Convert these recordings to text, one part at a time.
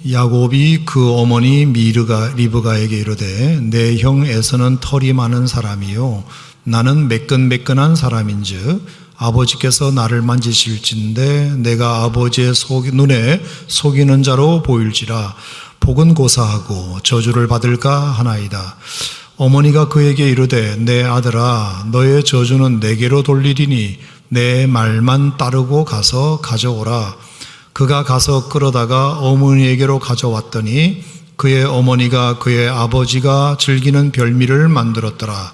야곱이 그 어머니 리브가에게 이르되 내 형 에서는 털이 많은 사람이요 나는 매끈매끈한 사람인즉 아버지께서 나를 만지실진데 내가 아버지의 눈에 속이는 자로 보일지라 복은 고사하고 저주를 받을까 하나이다. 어머니가 그에게 이르되 내 아들아 너의 저주는 내게로 돌리리니 내 말만 따르고 가서 가져오라. 그가 가서 끌어다가 어머니에게로 가져왔더니 그의 어머니가 그의 아버지가 즐기는 별미를 만들었더라.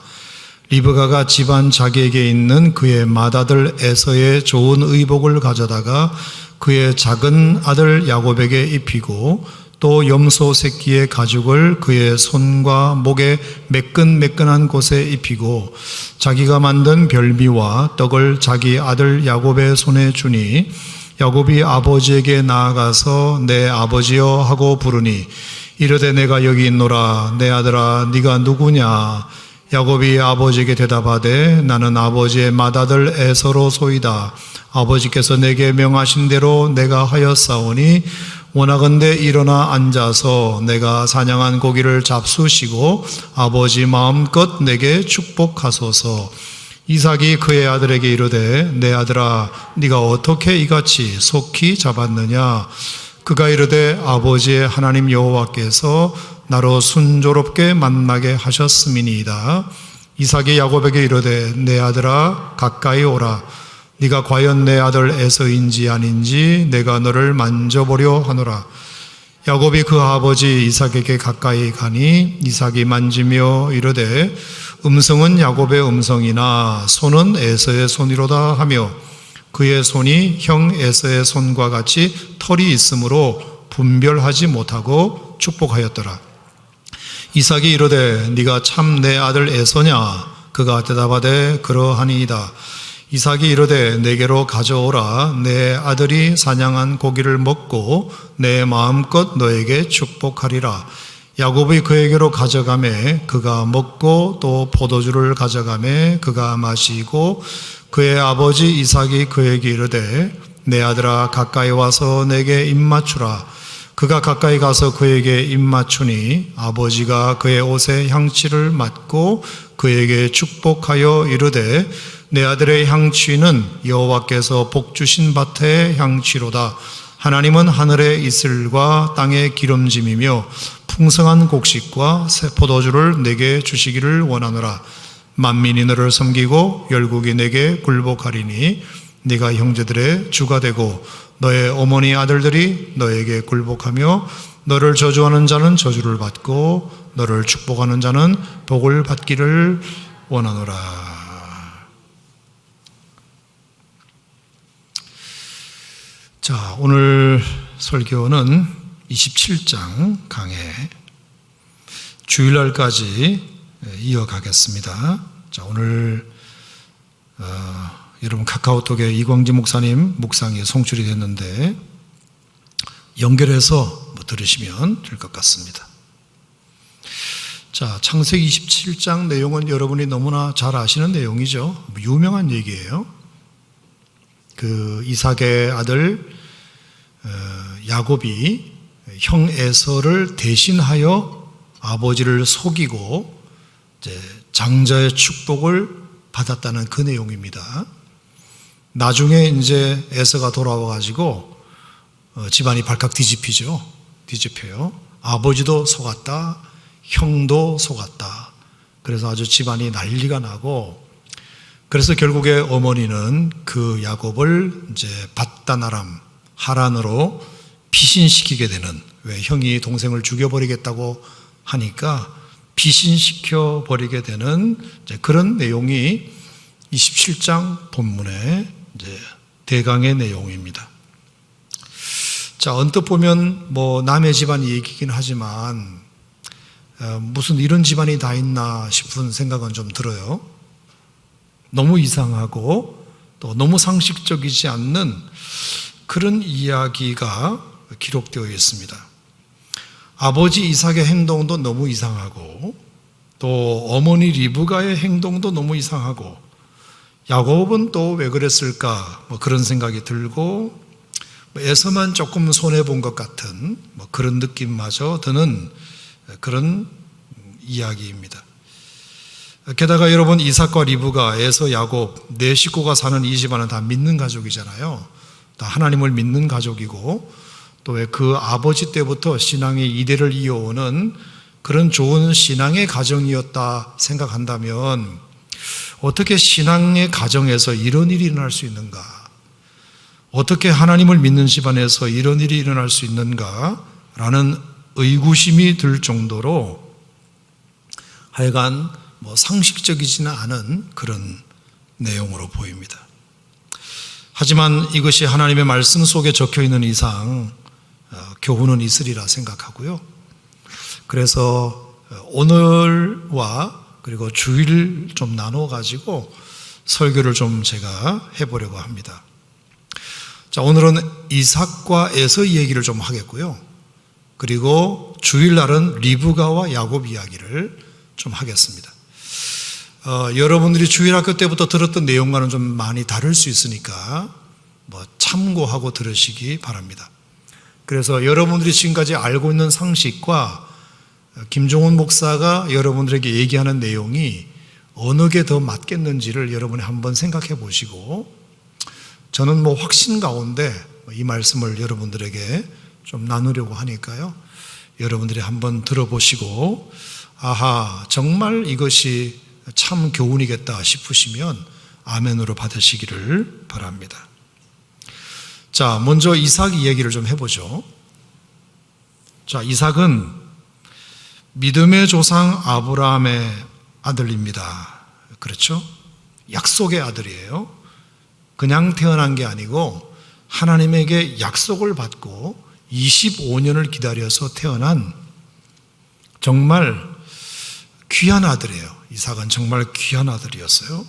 리브가가 집안 자기에게 있는 그의 맏아들 에서의 좋은 의복을 가져다가 그의 작은 아들 야곱에게 입히고 또 염소 새끼의 가죽을 그의 손과 목에 매끈매끈한 곳에 입히고 자기가 만든 별미와 떡을 자기 아들 야곱의 손에 주니 야곱이 아버지에게 나아가서 내 아버지여 하고 부르니 이르되 내가 여기 있노라. 내 아들아 네가 누구냐? 야곱이 아버지에게 대답하되 나는 아버지의 맏아들 에서로소이다. 아버지께서 내게 명하신 대로 내가 하였사오니 원하건대 일어나 앉아서 내가 사냥한 고기를 잡수시고 아버지 마음껏 내게 축복하소서. 이삭이 그의 아들에게 이르되 내 아들아 네가 어떻게 이같이 속히 잡았느냐? 그가 이르되 아버지의 하나님 여호와께서 나로 순조롭게 만나게 하셨음이니이다. 이삭이 야곱에게 이르되 내 아들아 가까이 오라. 네가 과연 내 아들 에서인지 아닌지 내가 너를 만져보려 하노라. 야곱이 그 아버지 이삭에게 가까이 가니 이삭이 만지며 이르되 음성은 야곱의 음성이나 손은 에서의 손이로다 하며 그의 손이 형 에서의 손과 같이 털이 있으므로 분별하지 못하고 축복하였더라. 이삭이 이르되 네가 참 내 아들 에서냐? 그가 대답하되 그러하니이다. 이삭이 이르되 내게로 가져오라. 내 아들이 사냥한 고기를 먹고 내 마음껏 너에게 축복하리라. 야곱이 그에게로 가져가매 그가 먹고 또 포도주를 가져가매 그가 마시고 그의 아버지 이삭이 그에게 이르되 내 아들아 가까이 와서 내게 입맞추라. 그가 가까이 가서 그에게 입맞추니 아버지가 그의 옷에 향취를 맡고 그에게 축복하여 이르되 내 아들의 향취는 여호와께서 복 주신 밭의 향취로다. 하나님은 하늘의 이슬과 땅의 기름짐이며 풍성한 곡식과 새 포도주를 내게 주시기를 원하노라. 만민이 너를 섬기고 열국이 내게 굴복하리니 네가 형제들의 주가 되고 너의 어머니 아들들이 너에게 굴복하며 너를 저주하는 자는 저주를 받고 너를 축복하는 자는 복을 받기를 원하노라. 자, 오늘 설교는 27장 강해 주일날까지 이어가겠습니다. 자, 오늘 여러분 카카오톡에 이광지 목사님 묵상이 송출이 됐는데 연결해서 들으시면 될 것 같습니다. 자, 창세기 27장 내용은 여러분이 너무나 잘 아시는 내용이죠. 유명한 얘기예요. 그 이삭의 아들 야곱이 형 에서를 대신하여 아버지를 속이고 이제 장자의 축복을 받았다는 그 내용입니다. 나중에 이제 에서가 돌아와 가지고 집안이 발칵 뒤집혀요. 아버지도 속았다, 형도 속았다. 그래서 아주 집안이 난리가 나고, 그래서 결국에 어머니는 그 야곱을 이제 밧다나람 하란으로 피신시키게 되는, 왜 형이 동생을 죽여버리겠다고 하니까 피신시켜 버리게 되는 이제 그런 내용이 27장 본문의 이제 대강의 내용입니다. 자, 언뜻 보면 뭐 남의 집안 얘기긴 하지만 무슨 이런 집안이 다 있나 싶은 생각은 좀 들어요. 너무 이상하고 또 너무 상식적이지 않는 그런 이야기가 기록되어 있습니다. 아버지 이삭의 행동도 너무 이상하고 또 어머니 리브가의 행동도 너무 이상하고 야곱은 또 왜 그랬을까 뭐 그런 생각이 들고 에서만 조금 손해본 것 같은 그런 느낌마저 드는 그런 이야기입니다. 게다가 여러분, 이삭과 리브가, 에서, 야곱 네 식구가 사는 이 집안은 다 믿는 가족이잖아요. 다 하나님을 믿는 가족이고, 또 왜 그 아버지 때부터 신앙의 이대를 이어오는 그런 좋은 신앙의 가정이었다 생각한다면, 어떻게 신앙의 가정에서 이런 일이 일어날 수 있는가? 어떻게 하나님을 믿는 집안에서 이런 일이 일어날 수 있는가? 라는 의구심이 들 정도로 하여간 상식적이지는 않은 그런 내용으로 보입니다. 하지만 이것이 하나님의 말씀 속에 적혀 있는 이상 교훈은 있으리라 생각하고요. 그래서 오늘과 그리고 주일을 좀 나눠 가지고 설교를 좀 제가 해보려고 합니다. 자, 오늘은 이삭과 에서 얘기를 좀 하겠고요. 그리고 주일날은 리브가와 야곱 이야기를 좀 하겠습니다. 여러분들이 주일학교 때부터 들었던 내용과는 좀 많이 다를 수 있으니까 참고하고 들으시기 바랍니다. 그래서 여러분들이 지금까지 알고 있는 상식과 김종훈 목사가 여러분들에게 얘기하는 내용이 어느 게 더 맞겠는지를 여러분이 한번 생각해 보시고, 저는 확신 가운데 이 말씀을 여러분들에게 좀 나누려고 하니까요. 여러분들이 한번 들어보시고, 아하, 정말 이것이 참 교훈이겠다 싶으시면 아멘으로 받으시기를 바랍니다. 자, 먼저 이삭 이야기를 좀 해보죠. 자, 이삭은 믿음의 조상 아브라함의 아들입니다. 그렇죠? 약속의 아들이에요. 그냥 태어난 게 아니고 하나님에게 약속을 받고 25년을 기다려서 태어난 정말 귀한 아들이에요. 이삭은 정말 귀한 아들이었어요.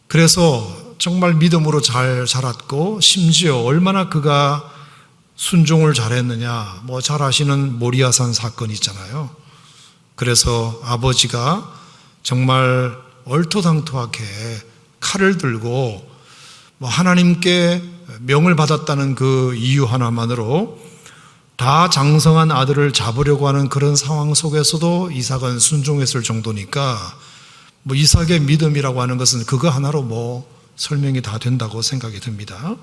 그래서 정말 믿음으로 잘 자랐고, 심지어 얼마나 그가 순종을 잘했느냐, 잘 아시는 모리아산 사건이 있잖아요. 그래서 아버지가 정말 얼토당토하게 칼을 들고 하나님께 명을 받았다는 그 이유 하나만으로 다 장성한 아들을 잡으려고 하는 그런 상황 속에서도 이삭은 순종했을 정도니까 이삭의 믿음이라고 하는 것은 그거 하나로 설명이 다 된다고 생각이 듭니다.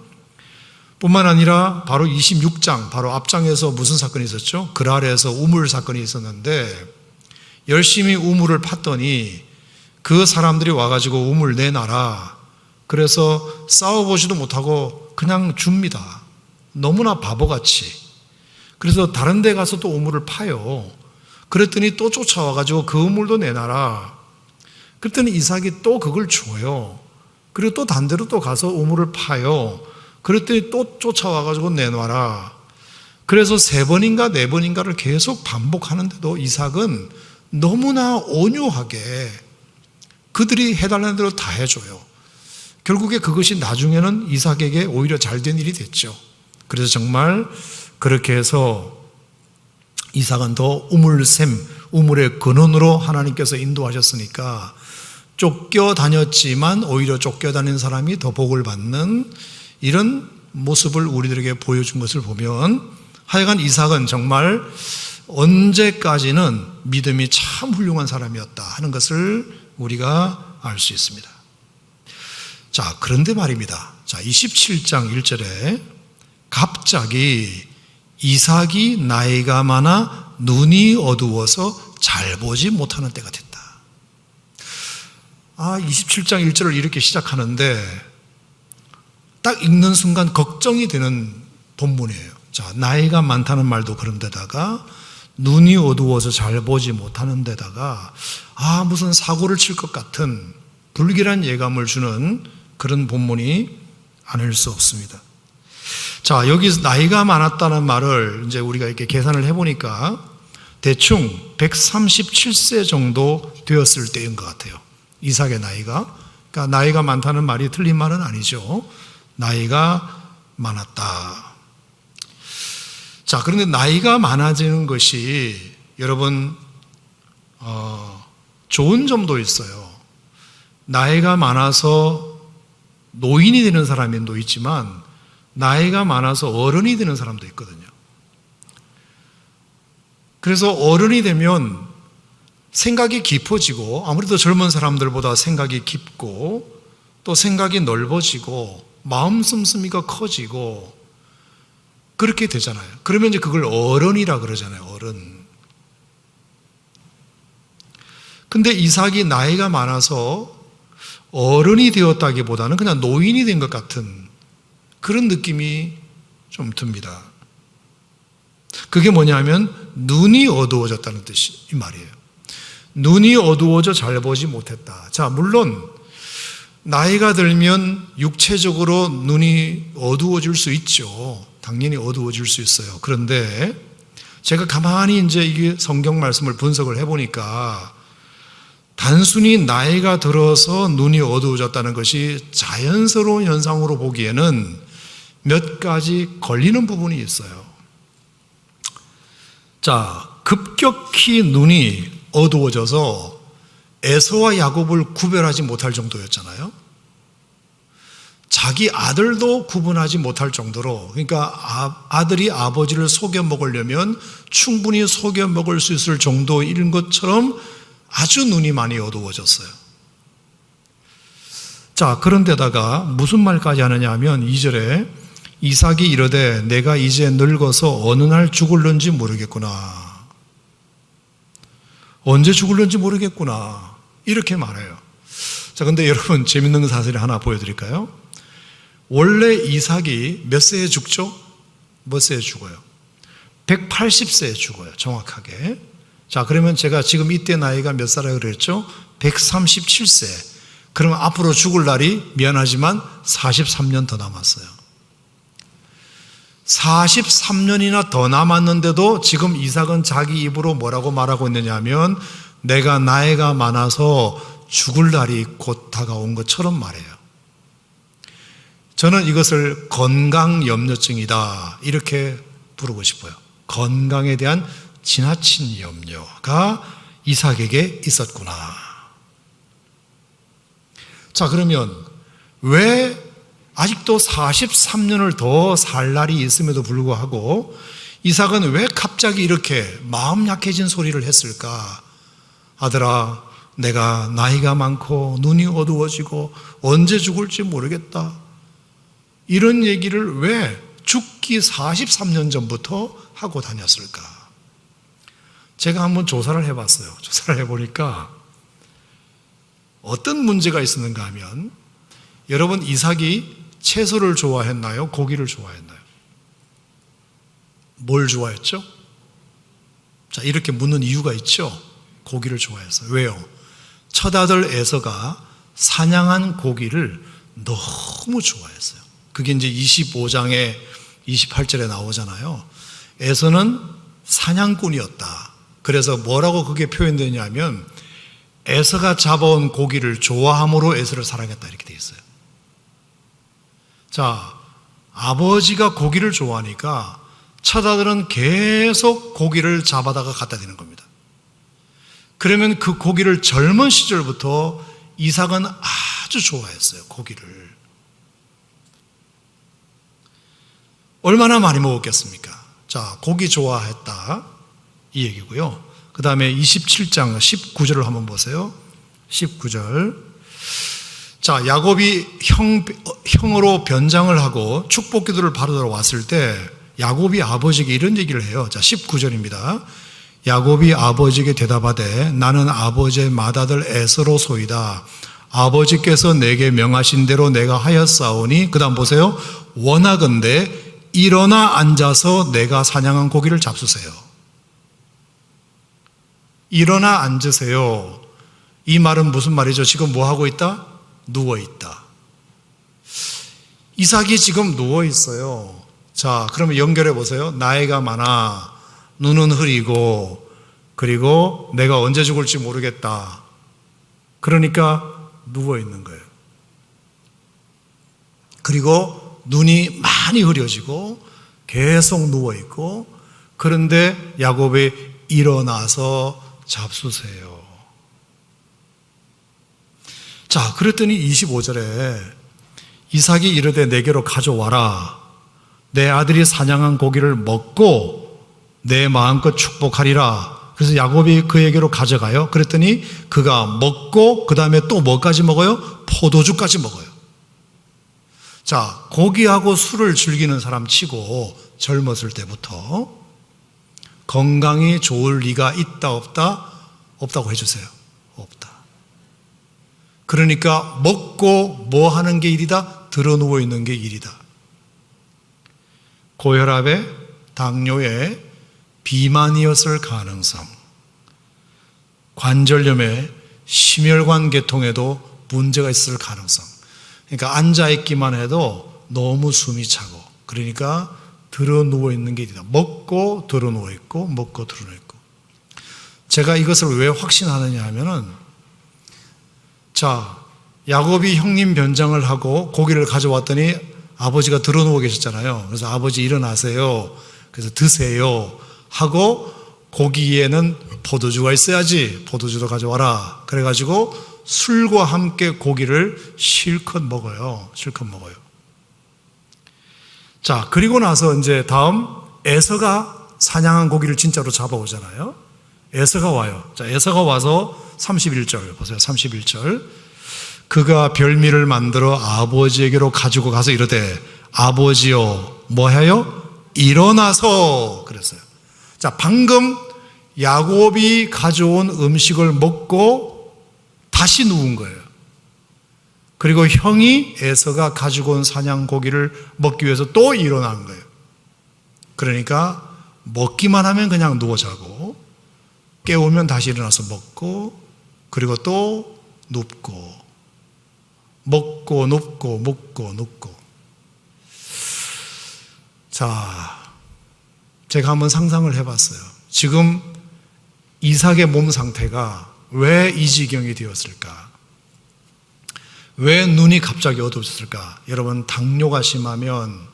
뿐만 아니라 바로 26장, 바로 앞장에서 무슨 사건이 있었죠? 그랄에서 우물 사건이 있었는데, 열심히 우물을 팠더니 그 사람들이 와가지고 우물 내놔라. 그래서 싸워보지도 못하고 그냥 줍니다. 너무나 바보같이. 그래서 다른 데 가서 또 우물을 파요. 그랬더니 또 쫓아와가지고 그 우물도 내놔라. 그랬더니 이삭이 또 그걸 줘요. 그리고 또 단대로 또 가서 우물을 파요. 그랬더니 또 쫓아와가지고 내놔라. 그래서 3번인가 4번인가를 계속 반복하는데도 이삭은 너무나 온유하게 그들이 해달라는 대로 다 해줘요. 결국에 그것이 나중에는 이삭에게 오히려 잘된 일이 됐죠. 그래서 정말 그렇게 해서 이삭은 더 우물의 근원으로 하나님께서 인도하셨으니까 쫓겨다녔지만 오히려 쫓겨다닌 사람이 더 복을 받는 이런 모습을 우리들에게 보여준 것을 보면 하여간 이삭은 정말 언제까지는 믿음이 참 훌륭한 사람이었다 하는 것을 우리가 알 수 있습니다. 자, 그런데 말입니다. 자, 27장 1절에 갑자기 이삭이 나이가 많아 눈이 어두워서 잘 보지 못하는 때가 됐다. 27장 1절을 이렇게 시작하는데 딱 읽는 순간 걱정이 되는 본문이에요. 자, 나이가 많다는 말도 그런데다가 눈이 어두워서 잘 보지 못하는 데다가 무슨 사고를 칠 것 같은 불길한 예감을 주는 그런 본문이 아닐 수 없습니다. 자, 여기서 나이가 많았다는 말을 이제 우리가 이렇게 계산을 해보니까 대충 137세 정도 되었을 때인 것 같아요. 이삭의 나이가. 그러니까 나이가 많다는 말이 틀린 말은 아니죠. 나이가 많았다. 자, 그런데 나이가 많아지는 것이 여러분 좋은 점도 있어요. 나이가 많아서 노인이 되는 사람도 있지만 나이가 많아서 어른이 되는 사람도 있거든요. 그래서 어른이 되면 생각이 깊어지고 아무래도 젊은 사람들보다 생각이 깊고 또 생각이 넓어지고 마음 씀씀이가 커지고 그렇게 되잖아요. 그러면 이제 그걸 어른이라 그러잖아요. 어른. 근데 이삭이 나이가 많아서 어른이 되었다기보다는 그냥 노인이 된 것 같은 그런 느낌이 좀 듭니다. 그게 뭐냐면 눈이 어두워졌다는 뜻이 이 말이에요. 눈이 어두워져 잘 보지 못했다. 자, 물론 나이가 들면 육체적으로 눈이 어두워질 수 있죠. 당연히 어두워질 수 있어요. 그런데 제가 가만히 이제 이게 성경 말씀을 분석을 해보니까 단순히 나이가 들어서 눈이 어두워졌다는 것이 자연스러운 현상으로 보기에는 몇 가지 걸리는 부분이 있어요. 자, 급격히 눈이 어두워져서 에서와 야곱을 구별하지 못할 정도였잖아요. 자기 아들도 구분하지 못할 정도로, 그러니까 아들이 아버지를 속여 먹으려면 충분히 속여 먹을 수 있을 정도인 것처럼 아주 눈이 많이 어두워졌어요. 자, 그런데다가 무슨 말까지 하느냐 하면 2절에 이삭이 이르되 내가 이제 늙어서 어느 날 죽을는지 모르겠구나. 언제 죽을는지 모르겠구나. 이렇게 말해요. 자, 근데 여러분 재밌는 사실을 하나 보여드릴까요? 원래 이삭이 몇 세에 죽죠? 몇 세에 죽어요? 180세에 죽어요. 정확하게. 자, 그러면 제가 지금 이때 나이가 몇 살이라고 그랬죠? 137세. 그러면 앞으로 죽을 날이 미안하지만 43년 더 남았어요. 43년이나 더 남았는데도 지금 이삭은 자기 입으로 뭐라고 말하고 있느냐 하면 내가 나이가 많아서 죽을 날이 곧 다가온 것처럼 말해요. 저는 이것을 건강염려증이다 이렇게 부르고 싶어요. 건강에 대한 지나친 염려가 이삭에게 있었구나. 자, 그러면 왜 아직도 43년을 더 살 날이 있음에도 불구하고 이삭은 왜 갑자기 이렇게 마음 약해진 소리를 했을까? 아들아, 내가 나이가 많고 눈이 어두워지고 언제 죽을지 모르겠다. 이런 얘기를 왜 죽기 43년 전부터 하고 다녔을까? 제가 한번 조사를 해봤어요. 조사를 해보니까 어떤 문제가 있었는가 하면 여러분 이삭이 채소를 좋아했나요? 고기를 좋아했나요? 뭘 좋아했죠? 자, 이렇게 묻는 이유가 있죠. 고기를 좋아했어요. 왜요? 첫아들 에서가 사냥한 고기를 너무 좋아했어요. 그게 이제 25장에 28절에 나오잖아요. 에서는 사냥꾼이었다. 그래서 뭐라고 그게 표현되냐면 에서가 잡아온 고기를 좋아함으로 에서를 사랑했다 이렇게 돼 있어요. 자, 아버지가 고기를 좋아하니까 첫아들은 계속 고기를 잡아다가 갖다 대는 겁니다. 그러면 그 고기를 젊은 시절부터 이삭은 아주 좋아했어요. 고기를. 얼마나 많이 먹었겠습니까? 자, 고기 좋아했다 이 얘기고요. 그 다음에 27장 19절을 한번 보세요. 19절. 자, 야곱이 형으로 변장을 하고 축복 기도를 받으러 왔을 때 야곱이 아버지에게 이런 얘기를 해요. 자, 19절입니다. 야곱이 아버지에게 대답하되 나는 아버지의 맏아들 에서로소이다. 아버지께서 내게 명하신 대로 내가 하였사오니 그 다음 보세요. 원하건대 일어나 앉아서 내가 사냥한 고기를 잡수세요. 일어나 앉으세요. 이 말은 무슨 말이죠? 지금 뭐 하고 있다? 누워 있다. 이삭이 지금 누워 있어요. 자, 그러면 연결해 보세요. 나이가 많아. 눈은 흐리고 그리고 내가 언제 죽을지 모르겠다. 그러니까 누워 있는 거예요. 그리고 눈이 많이 흐려지고 계속 누워 있고 그런데 야곱이 일어나서 잡수세요. 자, 그랬더니 25절에 이삭이 이르되 내게로 가져와라. 내 아들이 사냥한 고기를 먹고 내 마음껏 축복하리라. 그래서 야곱이 그에게로 가져가요. 그랬더니 그가 먹고 그 다음에 또 뭐까지 먹어요? 포도주까지 먹어요. 자, 고기하고 술을 즐기는 사람 치고 젊었을 때부터 건강이 좋을 리가 있다 없다? 없다고 해주세요. 없다. 그러니까 먹고 뭐 하는 게 일이다? 드러누워 있는 게 일이다. 고혈압에, 당뇨에, 비만이었을 가능성, 관절염에, 심혈관 계통에도 문제가 있을 가능성. 그러니까 앉아있기만 해도 너무 숨이 차고, 그러니까 드러누워 있는 게 일이다. 먹고 드러누워 있고, 먹고 드러누워 있고. 제가 이것을 왜 확신하느냐 하면은, 자, 야곱이 형님 변장을 하고 고기를 가져왔더니 아버지가 드러누워 계셨잖아요. 그래서 아버지 일어나세요. 그래서 드세요. 하고 고기에는 포도주가 있어야지. 포도주도 가져와라. 그래가지고 술과 함께 고기를 실컷 먹어요. 실컷 먹어요. 자, 그리고 나서 이제 다음 에서가 사냥한 고기를 진짜로 잡아오잖아요. 에서가 와요. 자, 에서가 와서 31절 보세요. 31절. 그가 별미를 만들어 아버지에게로 가지고 가서 이르되 아버지여 뭐해요? 일어나서 그랬어요. 자, 방금 야곱이 가져온 음식을 먹고 다시 누운 거예요. 그리고 형이 에서가 가지고 온 사냥 고기를 먹기 위해서 또 일어난 거예요. 그러니까 먹기만 하면 그냥 누워 자고 깨우면 다시 일어나서 먹고 그리고 또 눕고 먹고 눕고 먹고 눕고. 자, 제가 한번 상상을 해봤어요. 지금 이삭의 몸 상태가 왜 이 지경이 되었을까? 왜 눈이 갑자기 어두워졌을까? 여러분, 당뇨가 심하면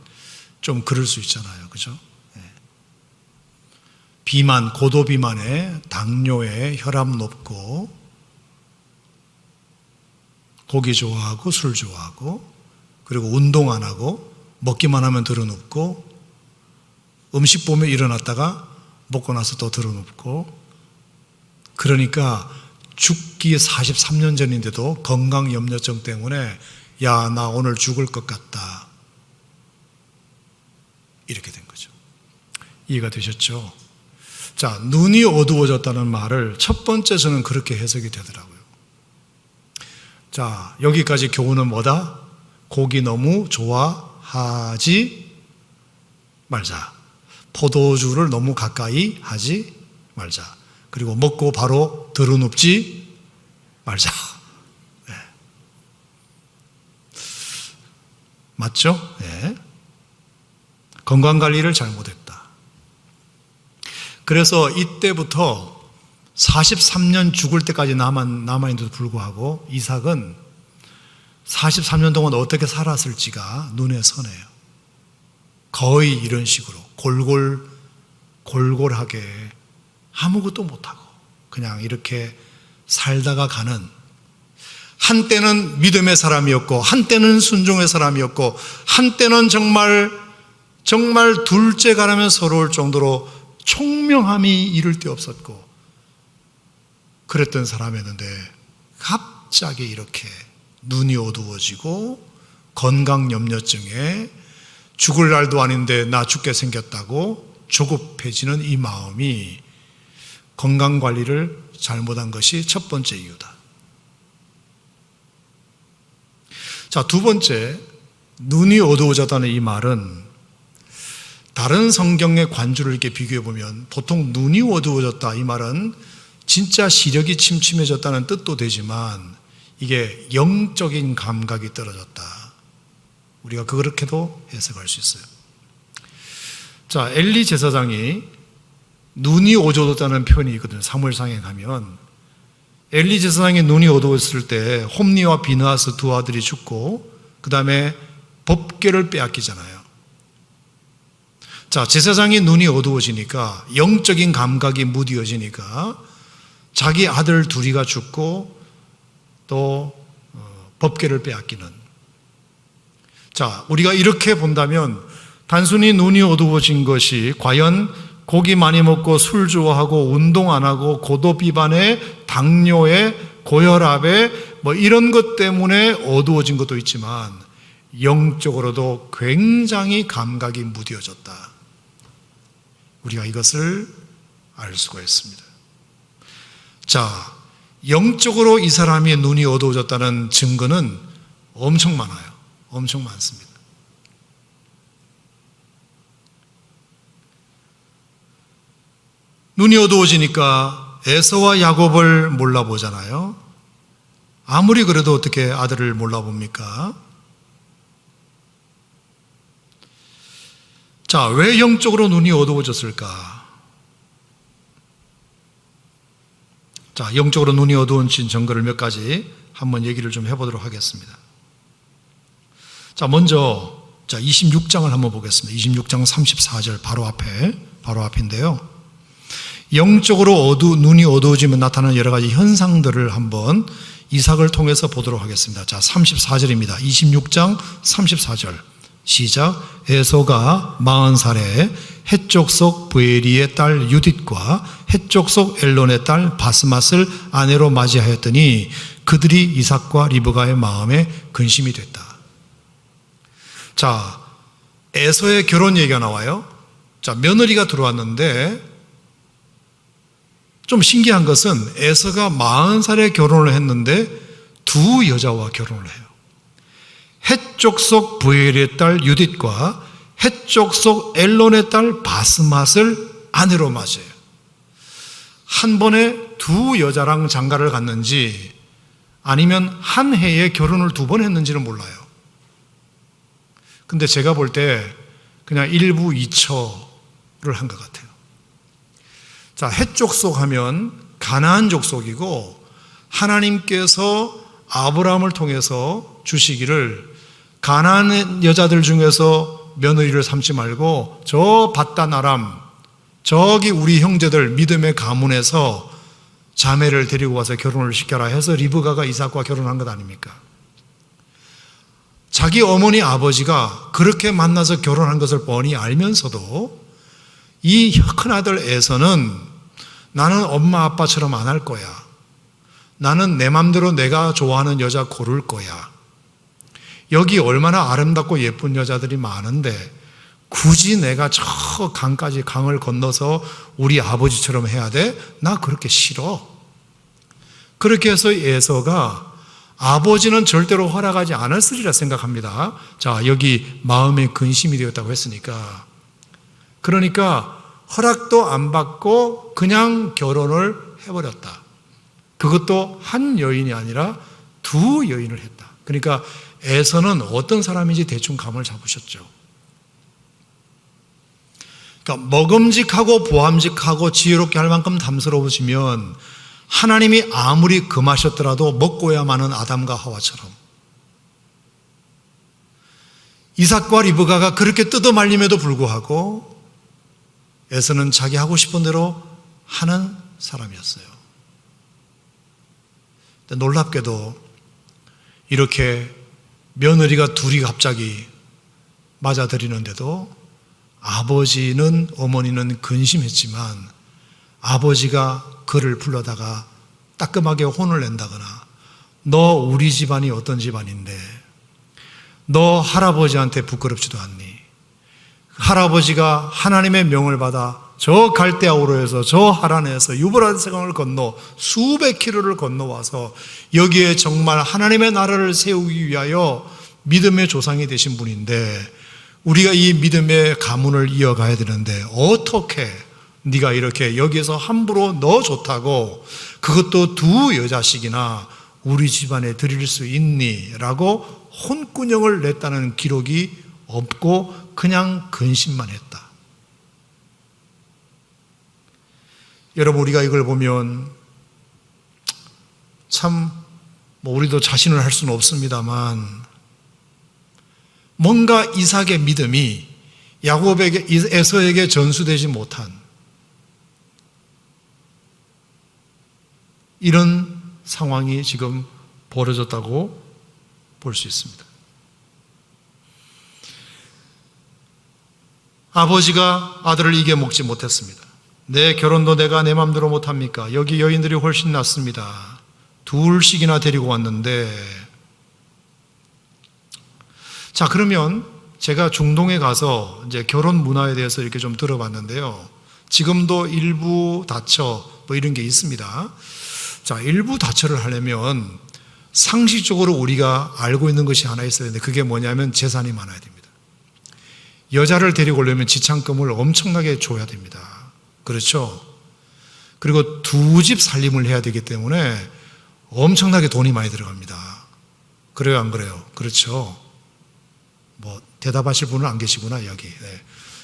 좀 그럴 수 있잖아요. 그죠? 비만, 고도비만에 당뇨에 혈압 높고 고기 좋아하고 술 좋아하고 그리고 운동 안 하고 먹기만 하면 드러눕고 음식 보면 일어났다가 먹고 나서 또 드러눕고 그러니까 죽기 43년 전인데도 건강염려증 때문에 야, 나 오늘 죽을 것 같다. 이렇게 된 거죠. 이해가 되셨죠? 자, 눈이 어두워졌다는 말을 첫 번째 저는 그렇게 해석이 되더라고요. 자, 여기까지 교훈은 뭐다? 고기 너무 좋아하지 말자. 포도주를 너무 가까이 하지 말자. 그리고 먹고 바로 드러눕지 말자. 네. 맞죠? 네. 건강관리를 잘못했다. 그래서 이때부터 43년 죽을 때까지 남아있는데도 불구하고 이삭은 43년 동안 어떻게 살았을지가 눈에 선해요. 거의 이런 식으로 골골하게 아무것도 못하고 그냥 이렇게 살다가 가는, 한때는 믿음의 사람이었고 한때는 순종의 사람이었고 한때는 정말 둘째 가라면 서러울 정도로 총명함이 이를 데 없었고 그랬던 사람이었는데 갑자기 이렇게 눈이 어두워지고 건강염려증에 죽을 날도 아닌데 나 죽게 생겼다고 조급해지는 이 마음이 건강관리를 잘못한 것이 첫 번째 이유다. 자, 두 번째, 눈이 어두워졌다는 이 말은 다른 성경의 관주를 이렇게 비교해 보면 보통 눈이 어두워졌다 이 말은 진짜 시력이 침침해졌다는 뜻도 되지만 이게 영적인 감각이 떨어졌다. 우리가 그렇게도 해석할 수 있어요. 자, 엘리 제사장이 눈이 어두워졌다는 표현이 있거든요. 사무엘상에 가면 엘리 제사장의 눈이 어두웠을 때 홈리와 비느하스 두 아들이 죽고 그 다음에 법궤를 빼앗기잖아요. 자, 제사장이 눈이 어두워지니까 영적인 감각이 무디어지니까 자기 아들 둘이가 죽고 또 법궤를 빼앗기는. 자, 우리가 이렇게 본다면 단순히 눈이 어두워진 것이 과연 고기 많이 먹고 술 좋아하고 운동 안 하고 고도 비만에 당뇨에 고혈압에 이런 것 때문에 어두워진 것도 있지만 영적으로도 굉장히 감각이 무뎌졌다. 우리가 이것을 알 수가 있습니다. 자, 영적으로 이 사람의 눈이 어두워졌다는 증거는 엄청 많아요. 엄청 많습니다. 눈이 어두워지니까 에서와 야곱을 몰라보잖아요. 아무리 그래도 어떻게 아들을 몰라봅니까? 자, 왜 영적으로 눈이 어두워졌을까? 자, 영적으로 눈이 어두워진 증거를 몇 가지 한번 얘기를 좀 해보도록 하겠습니다. 자, 먼저 26장을 한번 보겠습니다. 26장 34절 바로 앞인데요. 영적으로 눈이 어두워지면 나타나는 여러 가지 현상들을 한번 이삭을 통해서 보도록 하겠습니다. 자, 34절입니다. 26장 34절 시작. 에서가 40살에 헷족속 브에리의 딸 유딧과 헷족속 엘론의 딸 바스맛을 아내로 맞이하였더니 그들이 이삭과 리브가의 마음에 근심이 됐다. 자, 에서의 결혼 얘기가 나와요. 자, 며느리가 들어왔는데 좀 신기한 것은 에서가 40살에 결혼을 했는데 두 여자와 결혼을 해요. 헷족속 브엘의 딸 유딧과 헷족속 엘론의 딸 바스맛을 아내로 맞아요. 한 번에 두 여자랑 장가를 갔는지 아니면 한 해에 결혼을 두 번 했는지는 몰라요. 근데 제가 볼 때 그냥 일부 이처를 한 것 같아요. 자, 헷족속 하면 가나안 족속이고 하나님께서 아브라함을 통해서 주시기를 가나안 여자들 중에서 며느리를 삼지 말고 저 밧단 아람 저기 우리 형제들 믿음의 가문에서 자매를 데리고 와서 결혼을 시켜라 해서 리브가가 이삭과 결혼한 것 아닙니까? 자기 어머니 아버지가 그렇게 만나서 결혼한 것을 뻔히 알면서도 이 큰아들 에서는 나는 엄마 아빠처럼 안 할 거야. 나는 내 맘대로 내가 좋아하는 여자 고를 거야. 여기 얼마나 아름답고 예쁜 여자들이 많은데 굳이 내가 저 강을 건너서 우리 아버지처럼 해야 돼? 나 그렇게 싫어. 그렇게 해서 에서가 아버지는 절대로 허락하지 않았으리라 생각합니다. 자, 여기 마음에 근심이 되었다고 했으니까. 그러니까 허락도 안 받고 그냥 결혼을 해버렸다. 그것도 한 여인이 아니라 두 여인을 했다. 그러니까 에서는 어떤 사람인지 대충 감을 잡으셨죠. 그러니까 먹음직하고 보암직하고 지혜롭게 할 만큼 담스러우시면 하나님이 아무리 금하셨더라도 먹고야마는 아담과 하와처럼 이삭과 리브가가 그렇게 뜯어말림에도 불구하고 에서는 자기 하고 싶은 대로 하는 사람이었어요. 놀랍게도 이렇게 며느리가 둘이 갑자기 맞아들이는데도 아버지는 어머니는 근심했지만 아버지가 그를 불러다가 따끔하게 혼을 낸다거나 너 우리 집안이 어떤 집안인데 너 할아버지한테 부끄럽지도 않니? 할아버지가 하나님의 명을 받아 저 갈대아우로에서 저 하란에서 유브라데스강을 건너 수백 킬로를 건너와서 여기에 정말 하나님의 나라를 세우기 위하여 믿음의 조상이 되신 분인데 우리가 이 믿음의 가문을 이어가야 되는데 어떻게 네가 이렇게 여기에서 함부로 너 좋다고 그것도 두 여자씩이나 우리 집안에 드릴 수 있니? 라고 혼꾸녕을 냈다는 기록이 없고 그냥 근심만 했다. 여러분, 우리가 이걸 보면 참 우리도 자신을 할 수는 없습니다만 뭔가 이삭의 믿음이 야곱에게 에서에게 전수되지 못한 이런 상황이 지금 벌어졌다고 볼 수 있습니다. 아버지가 아들을 이겨먹지 못했습니다. 내 결혼도 내가 내 맘대로 못합니까? 여기 여인들이 훨씬 낫습니다. 둘씩이나 데리고 왔는데. 자, 그러면 제가 중동에 가서 이제 결혼 문화에 대해서 이렇게 좀 들어봤는데요. 지금도 일부 다처 뭐 이런 게 있습니다. 자, 일부 다처를 하려면 상식적으로 우리가 알고 있는 것이 하나 있어야 되는데, 그게 뭐냐면 재산이 많아야 됩니다. 여자를 데리고 오려면 지참금을 엄청나게 줘야 됩니다. 그렇죠? 그리고 두 집 살림을 해야 되기 때문에 엄청나게 돈이 많이 들어갑니다. 그래요, 안 그래요? 그렇죠? 뭐 대답하실 분은 안 계시구나, 여기. 네.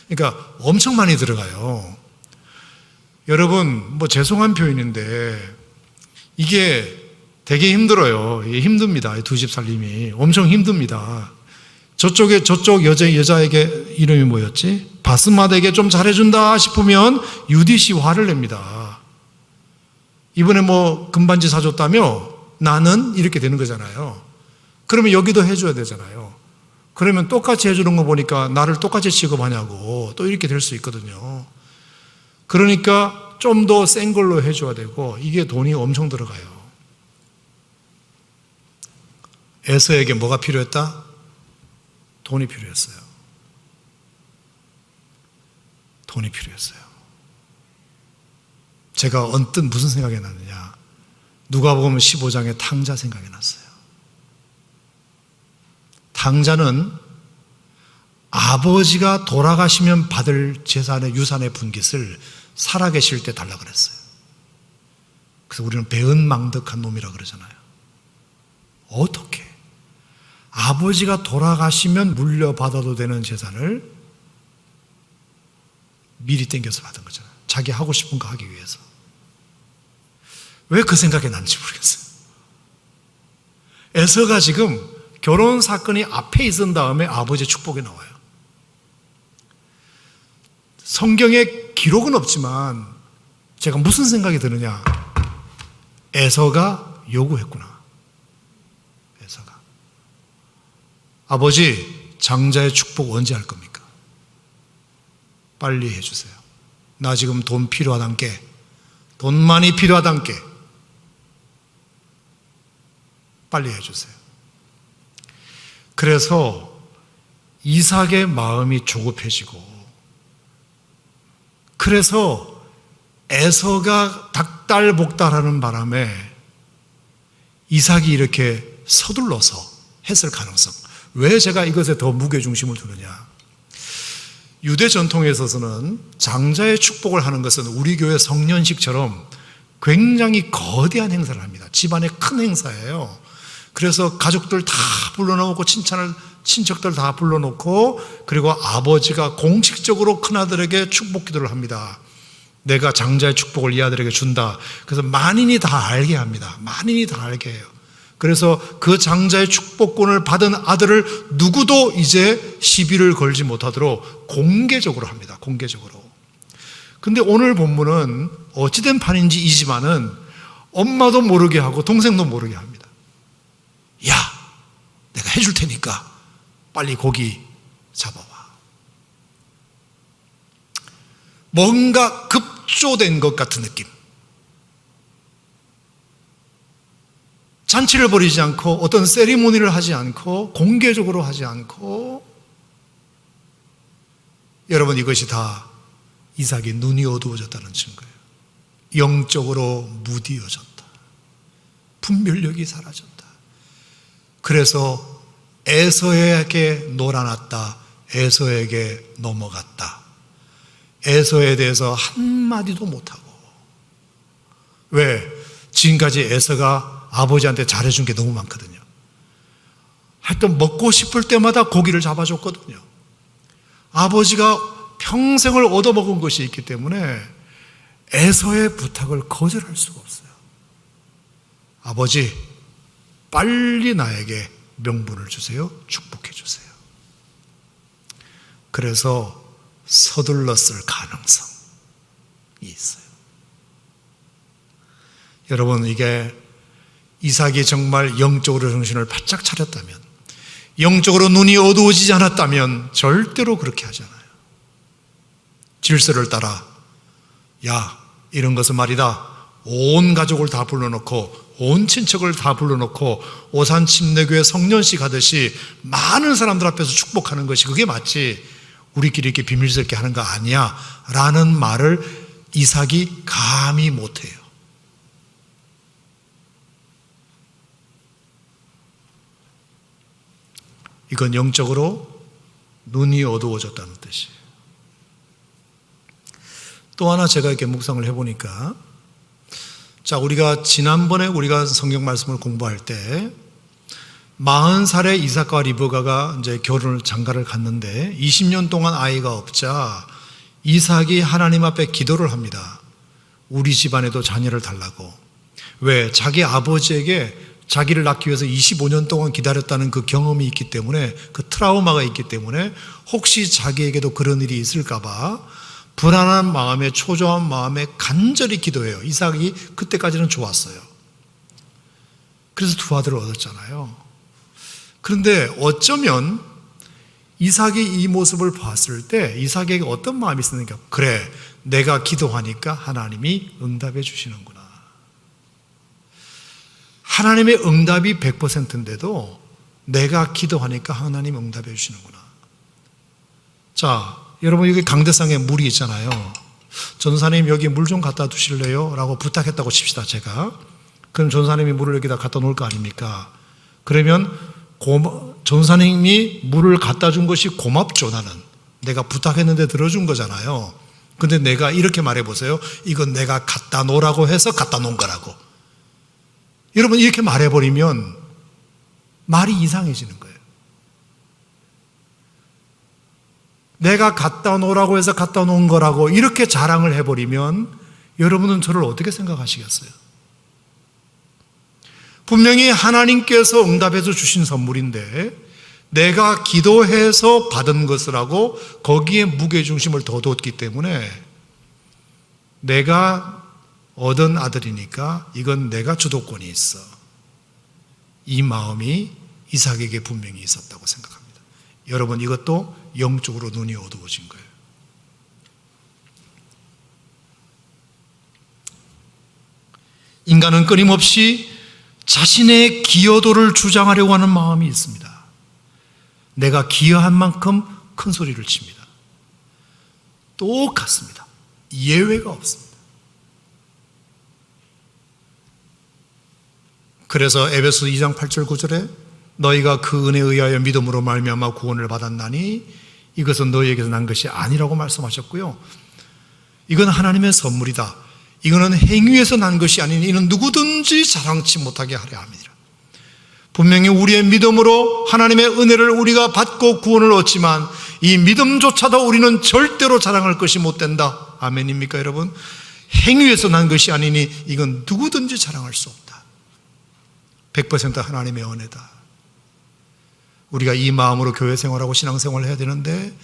그러니까 엄청 많이 들어가요. 여러분, 뭐 죄송한 표현인데 이게 되게 힘들어요. 이게 힘듭니다. 두 집 살림이 엄청 힘듭니다. 저쪽 여자에게 이름이 뭐였지? 바스맛에게 좀 잘해준다 싶으면 유디시 화를 냅니다. 이번에 뭐 금반지 사줬다며 나는 이렇게 되는 거잖아요. 그러면 여기도 해줘야 되잖아요. 그러면 똑같이 해주는 거 보니까 나를 똑같이 취급하냐고 또 이렇게 될 수 있거든요. 그러니까 좀 더 센 걸로 해줘야 되고, 이게 돈이 엄청 들어가요. 에서에게 뭐가 필요했다? 돈이 필요했어요. 돈이 필요했어요. 제가 언뜻 무슨 생각이 났느냐, 누가복음 15장의 탕자 생각이 났어요. 탕자는 아버지가 돌아가시면 받을 재산의 유산의 분깃을 살아계실 때 달라고 그랬어요. 그래서 우리는 배은망덕한 놈이라 그러잖아요. 어떻게 아버지가 돌아가시면 물려받아도 되는 재산을 미리 땡겨서 받은 거잖아요. 자기 하고 싶은 거 하기 위해서. 왜 그 생각이 났는지 모르겠어요. 에서가 지금 결혼 사건이 앞에 있은 다음에 아버지의 축복이 나와요. 성경에 기록은 없지만 제가 무슨 생각이 드느냐, 에서가 요구했구나. 에서가, 아버지, 장자의 축복 언제 할 겁니까? 빨리 해주세요. 나 지금 돈 필요하단께, 돈 많이 필요하단께 빨리 해주세요. 그래서 이삭의 마음이 조급해지고, 그래서 에서가 닥달복달하는 바람에 이삭이 이렇게 서둘러서 했을 가능성. 왜 제가 이것에 더 무게중심을 두느냐, 유대 전통에 있어서는 장자의 축복을 하는 것은 우리 교회 성년식처럼 굉장히 거대한 행사를 합니다. 집안의 큰 행사예요. 그래서 가족들 다 불러놓고, 친척들 다 불러놓고, 그리고 아버지가 공식적으로 큰아들에게 축복 기도를 합니다. 내가 장자의 축복을 이 아들에게 준다. 그래서 만인이 다 알게 합니다. 만인이 다 알게 해요. 그래서 그 장자의 축복권을 받은 아들을 누구도 이제 시비를 걸지 못하도록 공개적으로 합니다. 공개적으로. 근데 오늘 본문은 어찌된 판인지 이 집안은 엄마도 모르게 하고 동생도 모르게 합니다. 야, 내가 해줄 테니까 빨리 고기 잡아와. 뭔가 급조된 것 같은 느낌. 잔치를 벌이지 않고, 어떤 세리머니를 하지 않고, 공개적으로 하지 않고, 여러분, 이것이 다 이삭의 눈이 어두워졌다는 증거예요. 영적으로 무디어졌다. 분별력이 사라졌다. 그래서 에서에게 놀아났다. 에서에게 넘어갔다. 에서에 대해서 한마디도 못하고. 왜? 지금까지 에서가 아버지한테 잘해준 게 너무 많거든요. 하여튼 먹고 싶을 때마다 고기를 잡아줬거든요. 아버지가 평생을 얻어먹은 것이 있기 때문에 에서의 부탁을 거절할 수가 없어요. 아버지, 빨리 나에게 명분을 주세요. 축복해 주세요. 그래서 서둘렀을 가능성이 있어요. 여러분, 이게 이삭이 정말 영적으로 정신을 바짝 차렸다면, 영적으로 눈이 어두워지지 않았다면 절대로 그렇게 하지 않아요. 질서를 따라 야, 이런 것은 말이다. 온 가족을 다 불러놓고 온 친척을 다 불러놓고 오산 침례교회 성년식 하듯이 많은 사람들 앞에서 축복하는 것이 그게 맞지 우리끼리 이렇게 비밀스럽게 하는 거 아니야 라는 말을 이삭이 감히 못해요. 이건 영적으로 눈이 어두워졌다는 뜻이에요. 또 하나 제가 이렇게 묵상을 해보니까 자, 우리가 지난번에 우리가 성경 말씀을 공부할 때 40살에 이삭과 리브가가 이제 결혼을 장가를 갔는데 20년 동안 아이가 없자 이삭이 하나님 앞에 기도를 합니다. 우리 집안에도 자녀를 달라고. 왜? 자기 아버지에게 자기를 낳기 위해서 25년 동안 기다렸다는 그 경험이 있기 때문에 그 트라우마가 있기 때문에 혹시 자기에게도 그런 일이 있을까 봐 불안한 마음에 초조한 마음에 간절히 기도해요. 이삭이 그때까지는 좋았어요. 그래서 두 아들을 얻었잖아요. 그런데 어쩌면 이삭이 이 모습을 봤을 때 이삭에게 어떤 마음이 있었는가? 그래, 내가 기도하니까 하나님이 응답해 주시는구나. 하나님의 응답이 100%인데도 내가 기도하니까 하나님 응답해 주시는구나. 자, 여러분 여기 강대상에 물이 있잖아요. 전사님 여기 물 좀 갖다 두실래요? 라고 부탁했다고 칩시다 제가. 그럼 전사님이 물을 여기다 갖다 놓을 거 아닙니까? 그러면 전사님이 물을 갖다 준 것이 고맙죠. 나는 내가 부탁했는데 들어준 거잖아요. 근데 내가 이렇게 말해보세요. 이건 내가 갖다 놓으라고 해서 갖다 놓은 거라고. 여러분 이렇게 말해버리면 말이 이상해지는 거예요. 내가 갖다 놓으라고 해서 갖다 놓은 거라고 이렇게 자랑을 해버리면 여러분은 저를 어떻게 생각하시겠어요? 분명히 하나님께서 응답해서 주신 선물인데 내가 기도해서 받은 것이라고 거기에 무게중심을 더 뒀기 때문에 내가 얻은 아들이니까 이건 내가 주도권이 있어. 이 마음이 이삭에게 분명히 있었다고 생각합니다. 여러분 이것도 영적으로 눈이 어두워진 거예요. 인간은 끊임없이 자신의 기여도를 주장하려고 하는 마음이 있습니다. 내가 기여한 만큼 큰 소리를 칩니다. 똑같습니다. 예외가 없습니다. 그래서 에베소 2장 8절 9절에 너희가 그 은혜에 의하여 믿음으로 말미암아 구원을 받았나니 이것은 너희에게서 난 것이 아니라고 말씀하셨고요. 이건 하나님의 선물이다. 이거는 행위에서 난 것이 아니니 이는 누구든지 자랑치 못하게 하려 함이니라. 분명히 우리의 믿음으로 하나님의 은혜를 우리가 받고 구원을 얻지만 이 믿음조차도 우리는 절대로 자랑할 것이 못 된다. 아멘입니까 여러분? 행위에서 난 것이 아니니 이건 누구든지 자랑할 수 없다. 100% 하나님의 은혜다. 우리가 이 마음으로 교회 생활하고 신앙생활을 해야 되는데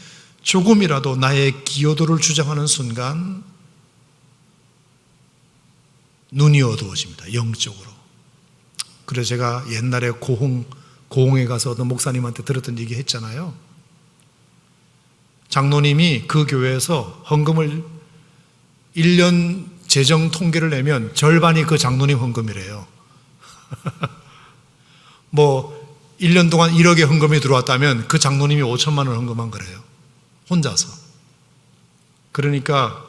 조금이라도 나의 기여도를 주장하는 순간 눈이 어두워집니다. 영적으로. 그래서 제가 옛날에 고흥에 가서 어떤 목사님한테 들었던 얘기 했잖아요. 장로님이 그 교회에서 헌금을 1년 재정 통계를 내면 절반이 그 장로님 헌금이래요. 1년 동안 1억의 헌금이 들어왔다면 그 장로님이 5천만 원 헌금한 거래요. 혼자서. 그러니까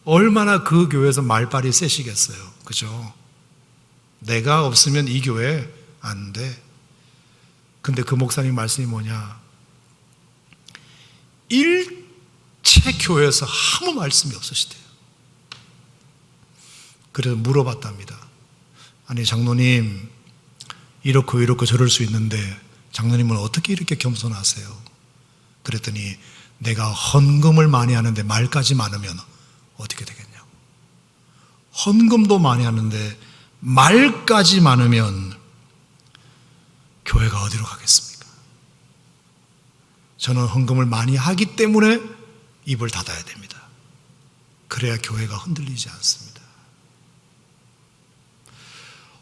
얼마나 그 교회에서 말발이 세시겠어요. 그죠? 내가 없으면 이 교회 안 돼. 근데 그 목사님 말씀이 뭐냐? 일체 교회에서 아무 말씀이 없으시대요. 그래서 물어봤답니다. 아니 장로님 이렇고 저럴 수 있는데 장로님은 어떻게 이렇게 겸손하세요? 그랬더니 내가 헌금을 많이 하는데 말까지 많으면 어떻게 되겠냐고. 헌금도 많이 하는데 말까지 많으면 교회가 어디로 가겠습니까? 저는 헌금을 많이 하기 때문에 입을 닫아야 됩니다. 그래야 교회가 흔들리지 않습니다.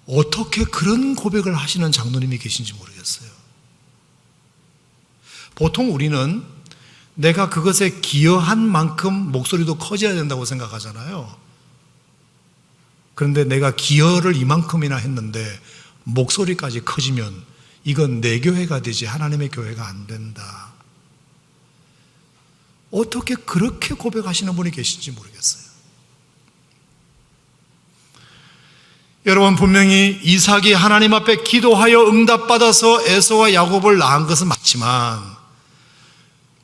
어떻게 그런 고백을 하시는 장로님이 계신지 모르겠어요. 보통 우리는 내가 그것에 기여한 만큼 목소리도 커져야 된다고 생각하잖아요. 그런데 내가 기여를 이만큼이나 했는데 목소리까지 커지면 이건 내 교회가 되지 하나님의 교회가 안 된다. 어떻게 그렇게 고백하시는 분이 계신지 모르겠어요. 여러분, 분명히 이삭이 하나님 앞에 기도하여 응답받아서 에서와 야곱을 낳은 것은 맞지만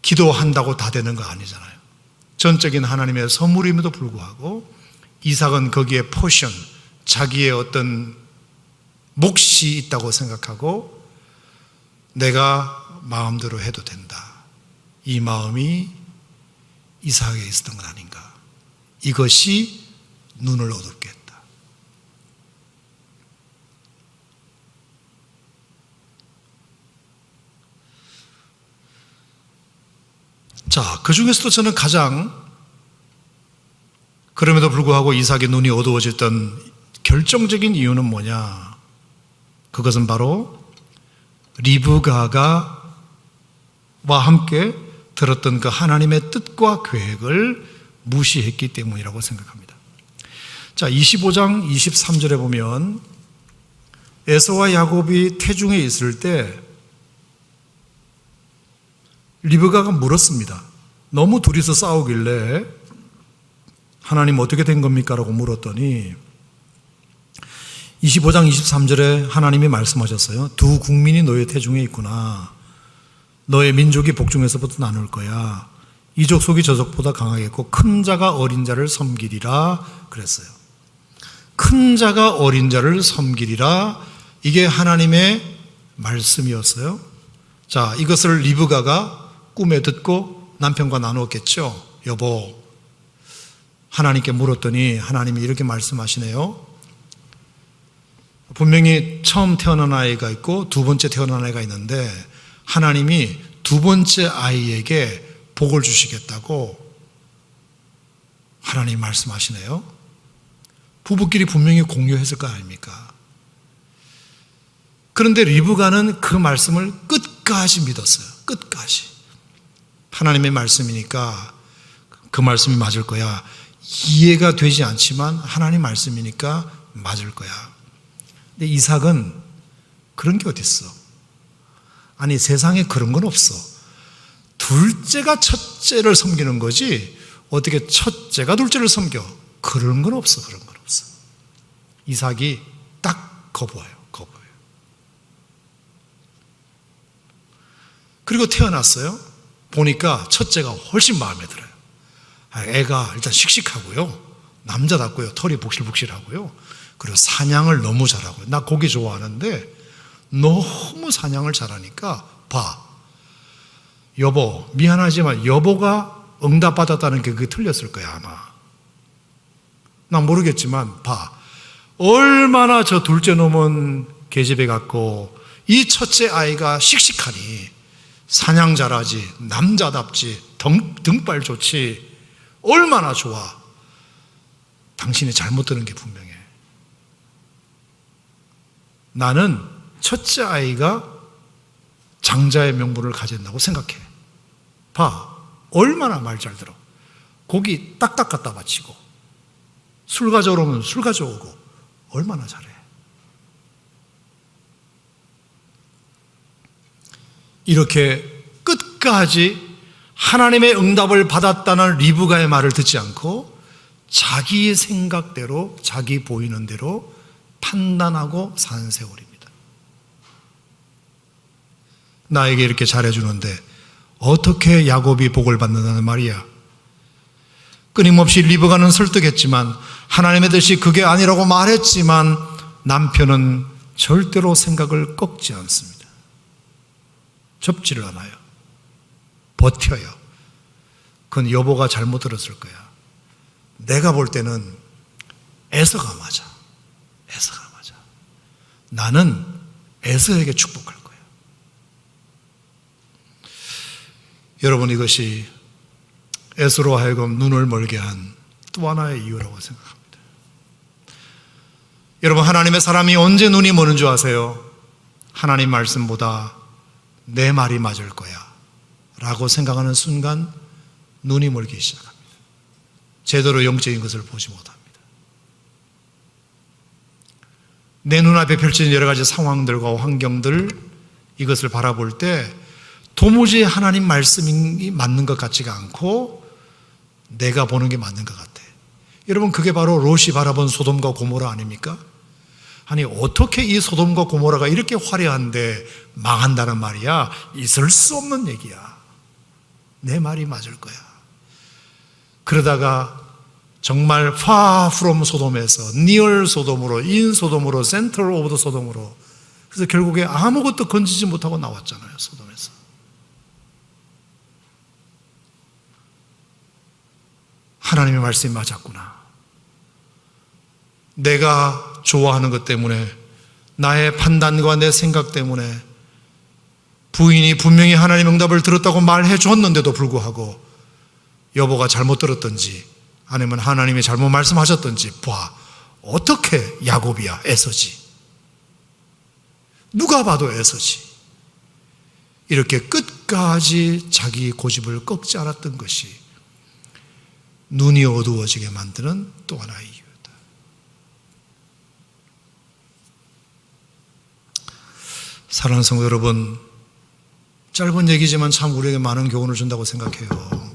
기도한다고 다 되는 거 아니잖아요. 전적인 하나님의 선물임에도 불구하고 이삭은 거기에 포션, 자기의 어떤 몫이 있다고 생각하고 내가 마음대로 해도 된다. 이 마음이 이삭에게 있었던 건 아닌가. 이것이 눈을 어둡게 했다. 자, 그 중에서도 저는 가장 그럼에도 불구하고 이삭의 눈이 어두워졌던 결정적인 이유는 뭐냐? 그것은 바로 리브가와 함께 들었던 그 하나님의 뜻과 계획을 무시했기 때문이라고 생각합니다. 자, 25장 23절에 보면 에서와 야곱이 태중에 있을 때 리브가가 물었습니다. 너무 둘이서 싸우길래 하나님 어떻게 된 겁니까? 라고 물었더니 25장 23절에 하나님이 말씀하셨어요. 두 국민이 너의 태중에 있구나. 너의 민족이 복중에서부터 나눌 거야. 이 족속이 저 족보다 강하겠고 큰 자가 어린 자를 섬기리라 그랬어요. 큰 자가 어린 자를 섬기리라. 이게 하나님의 말씀이었어요. 자, 이것을 리브가가 꿈에 듣고 남편과 나누었겠죠. 여보, 하나님께 물었더니 하나님이 이렇게 말씀하시네요. 분명히 처음 태어난 아이가 있고 두 번째 태어난 아이가 있는데 하나님이 두 번째 아이에게 복을 주시겠다고 하나님이 말씀하시네요. 부부끼리 분명히 공유했을 거 아닙니까? 그런데 리브가는 그 말씀을 끝까지 믿었어요. 끝까지. 하나님의 말씀이니까 그 말씀이 맞을 거야. 이해가 되지 않지만 하나님 말씀이니까 맞을 거야. 근데 이삭은 그런 게 어디 있어? 아니, 세상에 그런 건 없어. 둘째가 첫째를 섬기는 거지 어떻게 첫째가 둘째를 섬겨? 그런 건 없어. 그런 건 없어. 이삭이 딱 거부해요. 그리고 태어났어요. 보니까 첫째가 훨씬 마음에 들어요. 애가 일단 씩씩하고요. 남자답고요. 털이 북실북실하고요. 그리고 사냥을 너무 잘하고요. 나 고기 좋아하는데 너무 사냥을 잘하니까 봐. 여보, 미안하지만 여보가 응답받았다는 게 그게 틀렸을 거야 아마. 난 모르겠지만 봐. 얼마나 저 둘째 놈은 계집애 같고 이 첫째 아이가 씩씩하니 사냥 잘하지, 남자답지, 등발 좋지, 얼마나 좋아. 당신이 잘못 들은 게 분명해. 나는 첫째 아이가 장자의 명분을 가진다고 생각해. 봐, 얼마나 말 잘 들어. 고기 딱딱 갖다 바치고 술 가져오면 술 가져오고 얼마나 잘해. 이렇게 끝까지 하나님의 응답을 받았다는 리브가의 말을 듣지 않고 자기의 생각대로, 자기 보이는 대로 판단하고 사는 세월입니다. 나에게 이렇게 잘해주는데 어떻게 야곱이 복을 받는다는 말이야? 끊임없이 리브가는 설득했지만 하나님의 뜻이 그게 아니라고 말했지만 남편은 절대로 생각을 꺾지 않습니다. 접지를 않아요. 버텨요. 그건 여보가 잘못 들었을 거야. 내가 볼 때는 에서가 맞아. 에서가 맞아. 나는 에서에게 축복할 거야. 여러분, 이것이 에서로 하여금 눈을 멀게 한 또 하나의 이유라고 생각합니다. 여러분, 하나님의 사람이 언제 눈이 머는 줄 아세요? 하나님 말씀보다 내 말이 맞을 거야 라고 생각하는 순간 눈이 멀기 시작합니다. 제대로 영적인 것을 보지 못합니다. 내 눈앞에 펼쳐진 여러 가지 상황들과 환경들, 이것을 바라볼 때 도무지 하나님 말씀이 맞는 것 같지가 않고 내가 보는 게 맞는 것 같아. 여러분, 그게 바로 롯이 바라본 소돔과 고모라 아닙니까? 아니, 어떻게 이 소돔과 고모라가 이렇게 화려한데 망한다는 말이야? 있을 수 없는 얘기야. 내 말이 맞을 거야. 그러다가 정말 far from 소돔에서 near 소돔으로, in 소돔으로, center of the 소돔으로, 그래서 결국에 아무것도 건지지 못하고 나왔잖아요, 소돔에서. 하나님의 말씀이 맞았구나. 내가 좋아하는 것 때문에, 나의 판단과 내 생각 때문에 부인이 분명히 하나님 응답을 들었다고 말해 줬는데도 불구하고 여보가 잘못 들었던지 아니면 하나님이 잘못 말씀하셨던지 봐. 어떻게 야곱이야, 에서지. 누가 봐도 에서지. 이렇게 끝까지 자기 고집을 꺾지 않았던 것이 눈이 어두워지게 만드는 또 하나의 이유다. 사랑하는 성도 여러분, 짧은 얘기지만 참 우리에게 많은 교훈을 준다고 생각해요.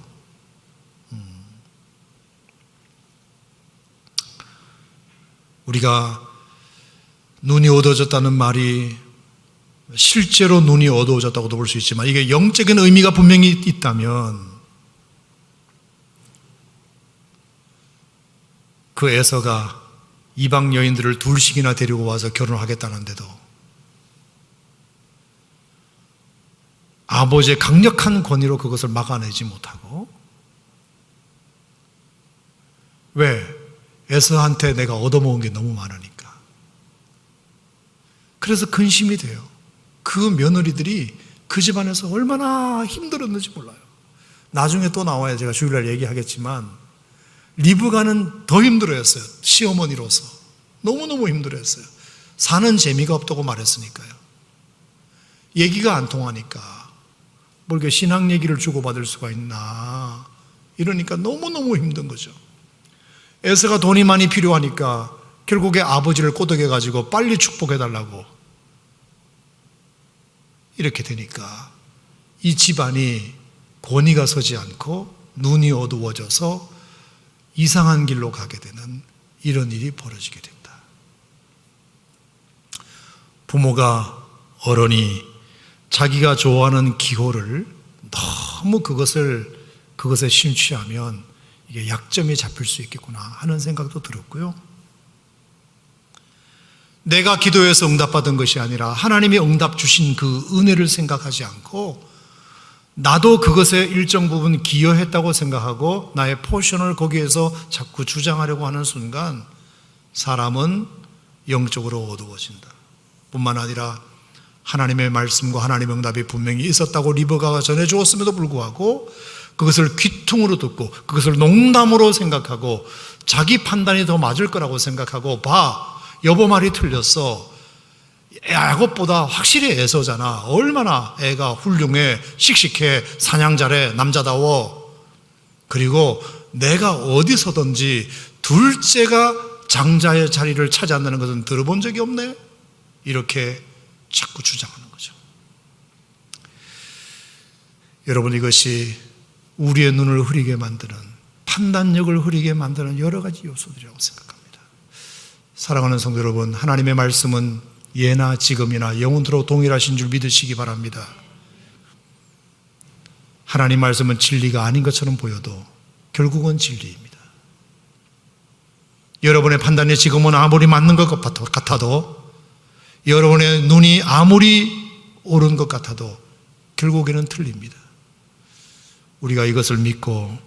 우리가 눈이 어두워졌다는 말이 실제로 눈이 어두워졌다고도 볼 수 있지만 이게 영적인 의미가 분명히 있다면 그 에서가 이방 여인들을 둘씩이나 데리고 와서 결혼하겠다는데도 아버지의 강력한 권위로 그것을 막아내지 못하고, 왜? 에서한테 내가 얻어먹은 게 너무 많으니까. 그래서 근심이 돼요. 그 며느리들이 그 집안에서 얼마나 힘들었는지 몰라요. 나중에 또 나와야 제가 주일날 얘기하겠지만 리브가는 더 힘들어했어요. 시어머니로서 너무너무 힘들어했어요. 사는 재미가 없다고 말했으니까요. 얘기가 안 통하니까 뭐 이렇게 신앙 얘기를 주고받을 수가 있나, 이러니까 너무너무 힘든 거죠. 에서가 돈이 많이 필요하니까 결국에 아버지를 꼬드겨가지고 빨리 축복해달라고 이렇게 되니까 이 집안이 권위가 서지 않고 눈이 어두워져서 이상한 길로 가게 되는 이런 일이 벌어지게 된다. 부모가, 어른이 자기가 좋아하는 기호를 너무 그것에 심취하면 이게 약점이 잡힐 수 있겠구나 하는 생각도 들었고요. 내가 기도해서 응답받은 것이 아니라 하나님이 응답 주신 그 은혜를 생각하지 않고 나도 그것에 일정 부분 기여했다고 생각하고 나의 포션을 거기에서 자꾸 주장하려고 하는 순간 사람은 영적으로 어두워진다. 뿐만 아니라 하나님의 말씀과 하나님의 응답이 분명히 있었다고 리브가가 전해주었음에도 불구하고 그것을 귀퉁으로 듣고 그것을 농담으로 생각하고 자기 판단이 더 맞을 거라고 생각하고, 봐, 여보 말이 틀렸어. 야곱보다 확실히 에서잖아. 얼마나 애가 훌륭해, 씩씩해, 사냥 잘해, 남자다워. 그리고 내가 어디서든지 둘째가 장자의 자리를 차지한다는 것은 들어본 적이 없네. 이렇게 자꾸 주장하는 거죠. 여러분, 이것이 우리의 눈을 흐리게 만드는, 판단력을 흐리게 만드는 여러 가지 요소들이라고 생각합니다. 사랑하는 성도 여러분, 하나님의 말씀은 예나 지금이나 영원토록 동일하신 줄 믿으시기 바랍니다. 하나님 말씀은 진리가 아닌 것처럼 보여도 결국은 진리입니다. 여러분의 판단이 지금은 아무리 맞는 것 같아도, 여러분의 눈이 아무리 옳은 것 같아도 결국에는 틀립니다. 우리가 이것을 믿고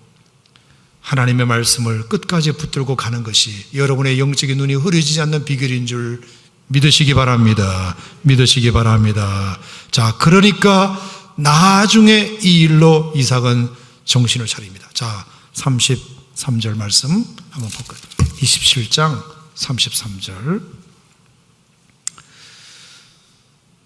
하나님의 말씀을 끝까지 붙들고 가는 것이 여러분의 영적인 눈이 흐려지지 않는 비결인 줄 믿으시기 바랍니다. 믿으시기 바랍니다. 자, 그러니까 나중에 이 일로 이삭은 정신을 차립니다. 자, 33절 말씀 한번 볼까요? 27장 33절.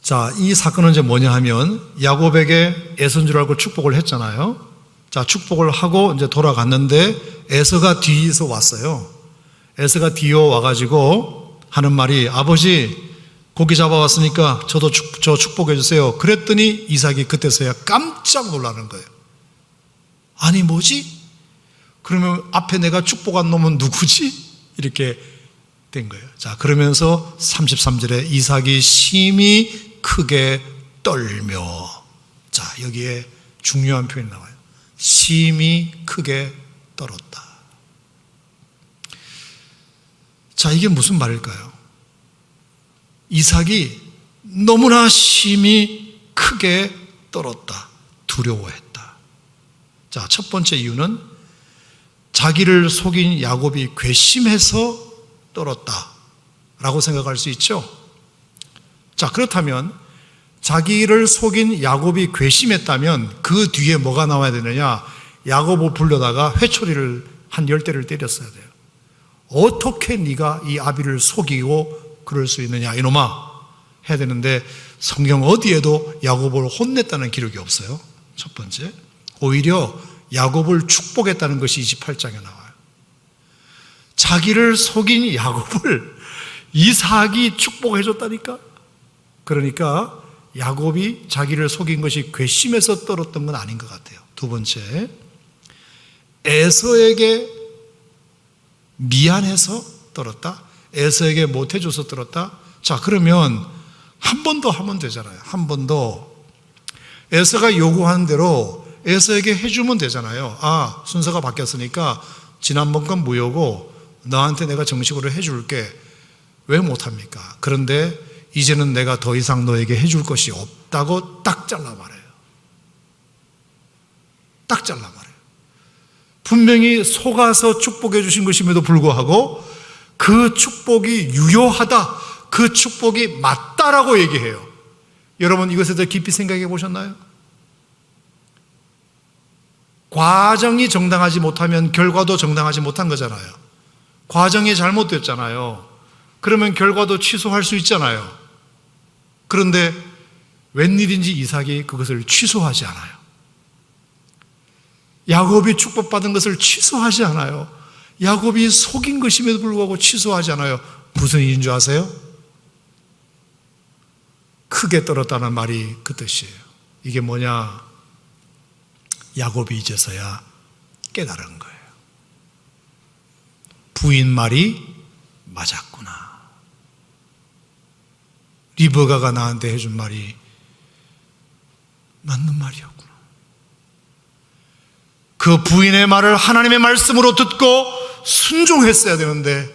자, 이 사건은 이제 뭐냐 하면 야곱에게 에서인 줄 알고 축복을 했잖아요. 자, 축복을 하고 이제 돌아갔는데 에서가 뒤에서 왔어요. 에서가 뒤에 와가지고 하는 말이 아버지 고기 잡아왔으니까 저도 저 축복해 주세요. 그랬더니 이삭이 그때서야 깜짝 놀라는 거예요. 아니 뭐지? 그러면 앞에 내가 축복한 놈은 누구지? 이렇게 된 거예요. 자, 그러면서 33절에 이삭이 심히 크게 떨며, 자, 여기에 중요한 표현이 나와요. 심히 크게 떨었다. 자, 이게 무슨 말일까요? 이삭이 너무나 심히 크게 떨었다. 두려워했다. 자, 첫 번째 이유는 자기를 속인 야곱이 괘씸해서 떨었다 라고 생각할 수 있죠. 자, 그렇다면 자기를 속인 야곱이 괘씸했다면 그 뒤에 뭐가 나와야 되느냐? 야곱을 불러다가 회초리를 한 10대를 때렸어야 돼요. 어떻게 네가 이 아비를 속이고 그럴 수 있느냐 이놈아 해야 되는데 성경 어디에도 야곱을 혼냈다는 기록이 없어요. 첫 번째, 오히려 야곱을 축복했다는 것이 28장에 나와요. 자기를 속인 야곱을 이삭이 축복해 줬다니까. 그러니까 야곱이 자기를 속인 것이 괘씸해서 떨었던 건 아닌 것 같아요. 두 번째, 에서에게 미안해서 떨었다? 에서에게 못해줘서 떨었다? 자, 그러면 한 번 더 하면 되잖아요. 한 번 더. 에서가 요구하는 대로 에서에게 해주면 되잖아요. 아, 순서가 바뀌었으니까 지난번 건 무효고 너한테 내가 정식으로 해줄게. 왜 못합니까? 그런데 이제는 내가 더 이상 너에게 해줄 것이 없다고 딱 잘라말해요. 딱 잘라말해요. 분명히 속아서 축복해 주신 것임에도 불구하고 그 축복이 유효하다, 그 축복이 맞다라고 얘기해요. 여러분 이것에 대해 깊이 생각해 보셨나요? 과정이 정당하지 못하면 결과도 정당하지 못한 거잖아요. 과정이 잘못됐잖아요. 그러면 결과도 취소할 수 있잖아요. 그런데 웬일인지 이삭이 그것을 취소하지 않아요. 야곱이 축복받은 것을 취소하지 않아요. 야곱이 속인 것임에도 불구하고 취소하지 않아요. 무슨 일인 줄 아세요? 크게 떨었다는 말이 그 뜻이에요. 이게 뭐냐? 야곱이 이제서야 깨달은 거예요. 부인 말이 맞았구나. 리브가가 나한테 해준 말이 맞는 말이었구나. 그 부인의 말을 하나님의 말씀으로 듣고 순종했어야 되는데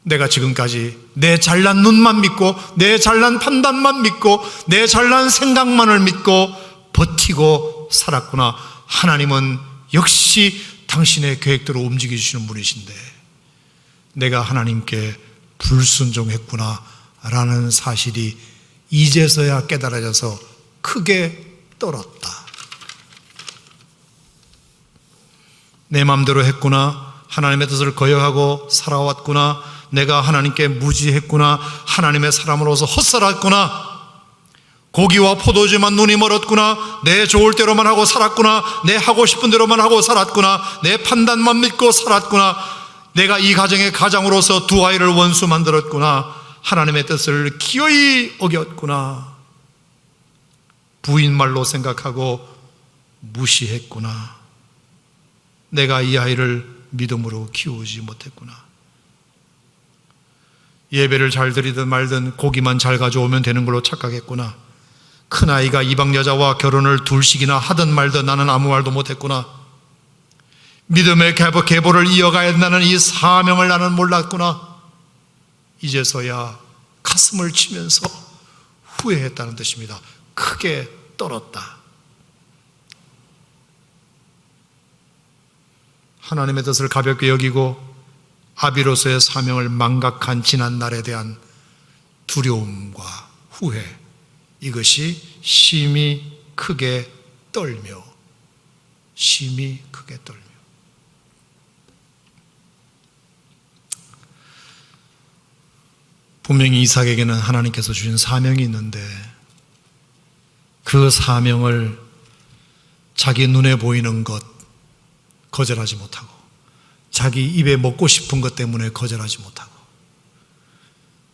내가 지금까지 내 잘난 눈만 믿고 내 잘난 판단만 믿고 내 잘난 생각만을 믿고 버티고 살았구나. 하나님은 역시 당신의 계획대로 움직여주시는 분이신데 내가 하나님께 불순종했구나 라는 사실이 이제서야 깨달아져서 크게 떨었다. 내 마음대로 했구나. 하나님의 뜻을 거역하고 살아왔구나. 내가 하나님께 무지했구나. 하나님의 사람으로서 헛살았구나. 고기와 포도주만 눈이 멀었구나. 내 좋을 대로만 하고 살았구나. 내 하고 싶은 대로만 하고 살았구나. 내 판단만 믿고 살았구나. 내가 이 가정의 가장으로서 두 아이를 원수 만들었구나. 하나님의 뜻을 기어이 어겼구나. 부인 말로 생각하고 무시했구나. 내가 이 아이를 믿음으로 키우지 못했구나. 예배를 잘 드리든 말든 고기만 잘 가져오면 되는 걸로 착각했구나. 큰아이가 이방 여자와 결혼을 둘씩이나 하든 말든 나는 아무 말도 못했구나. 믿음의 계보를 이어가야 한다는 이 사명을 나는 몰랐구나. 이제서야 가슴을 치면서 후회했다는 뜻입니다. 크게 떨었다. 하나님의 뜻을 가볍게 여기고 아비로서의 사명을 망각한 지난 날에 대한 두려움과 후회, 이것이 심히 크게 떨며 심히 크게 떨며. 분명히 이삭에게는 하나님께서 주신 사명이 있는데 그 사명을 자기 눈에 보이는 것 거절하지 못하고 자기 입에 먹고 싶은 것 때문에 거절하지 못하고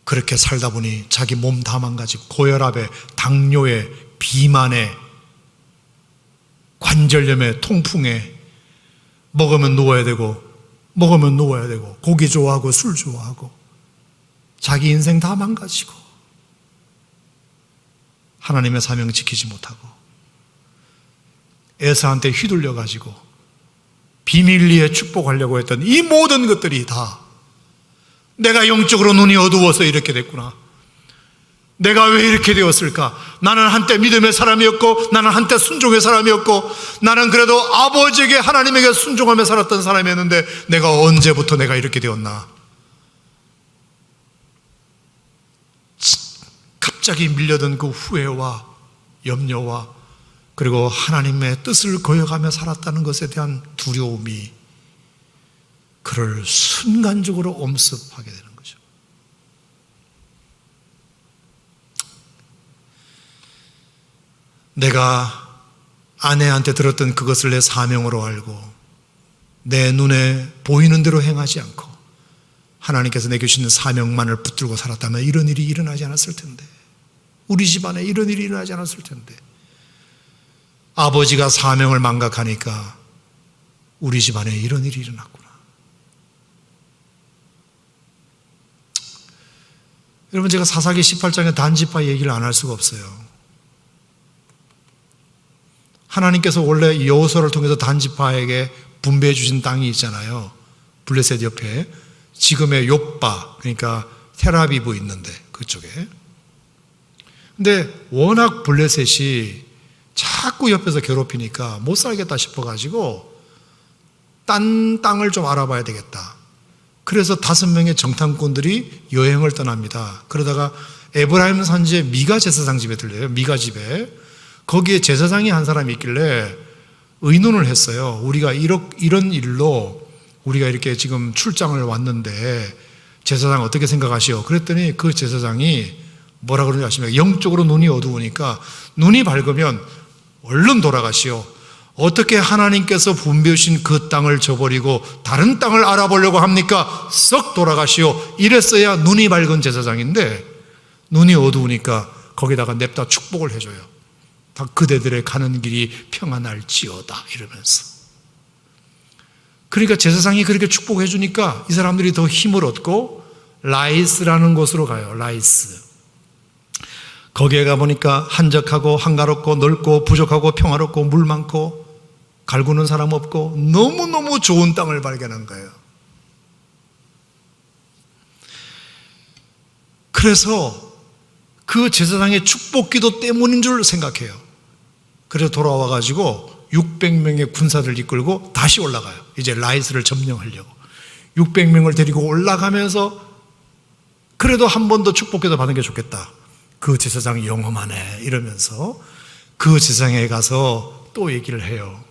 그렇게 살다 보니 자기 몸 다 망가지고 고혈압에 당뇨에 비만에 관절염에 통풍에 먹으면 누워야 되고 고기 좋아하고 술 좋아하고 자기 인생 다 망가지고 하나님의 사명 지키지 못하고 에사한테 휘둘려 가지고 비밀리에 축복하려고 했던 이 모든 것들이 다 내가 영적으로 눈이 어두워서 이렇게 됐구나. 내가 왜 이렇게 되었을까? 나는 한때 믿음의 사람이었고 나는 한때 순종의 사람이었고 나는 그래도 아버지에게 하나님에게 순종하며 살았던 사람이었는데 내가 언제부터 내가 이렇게 되었나? 갑자기 밀려든 그 후회와 염려와 그리고 하나님의 뜻을 거역하며 살았다는 것에 대한 두려움이 그를 순간적으로 엄습하게 되는 거죠. 내가 아내한테 들었던 그것을 내 사명으로 알고 내 눈에 보이는 대로 행하지 않고 하나님께서 내게 주시는 사명만을 붙들고 살았다면 이런 일이 일어나지 않았을 텐데, 우리 집안에 이런 일이 일어나지 않았을 텐데, 아버지가 사명을 망각하니까 우리 집안에 이런 일이 일어났구나. 여러분, 제가 사사기 18장의 단지파 얘기를 안 할 수가 없어요. 하나님께서 원래 여호수아를 통해서 단지파에게 분배해 주신 땅이 있잖아요. 블레셋 옆에 지금의 욥바, 그러니까 테라비브 있는데 그쪽에. 근데 워낙 블레셋이 자꾸 옆에서 괴롭히니까 못 살겠다 싶어가지고 딴 땅을 좀 알아봐야 되겠다. 그래서 5명의 정탐꾼들이 여행을 떠납니다. 그러다가 에브라임 산지의 미가 제사장 집에 들려요. 미가 집에. 거기에 제사장이 한 사람이 있길래 의논을 했어요. 우리가 이런 일로 우리가 이렇게 지금 출장을 왔는데 제사장 어떻게 생각하시오? 그랬더니 그 제사장이 뭐라 그러는지 아십니까? 영적으로 눈이 어두우니까 눈이 밝으면 얼른 돌아가시오. 어떻게 하나님께서 분배하신 그 땅을 저버리고 다른 땅을 알아보려고 합니까? 썩 돌아가시오. 이랬어야 눈이 밝은 제사장인데 눈이 어두우니까 거기다가 냅다 축복을 해줘요. 다 그대들의 가는 길이 평안할지어다 이러면서. 그러니까 제사장이 그렇게 축복해 주니까 이 사람들이 더 힘을 얻고 라이스라는 곳으로 가요. 라이스. 거기에 가보니까 한적하고 한가롭고 넓고 부족하고 평화롭고 물 많고 갈구는 사람 없고 너무너무 좋은 땅을 발견한 거예요. 그래서 그 제사장의 축복기도 때문인 줄 생각해요. 그래서 돌아와가지고 600명의 군사들 이끌고 다시 올라가요. 이제 라이스를 점령하려고 600명을 데리고 올라가면서 그래도 한 번 더 축복기도 받는 게 좋겠다. 그 제사장이 영험하네 이러면서 그 제사장에 가서 또 얘기를 해요.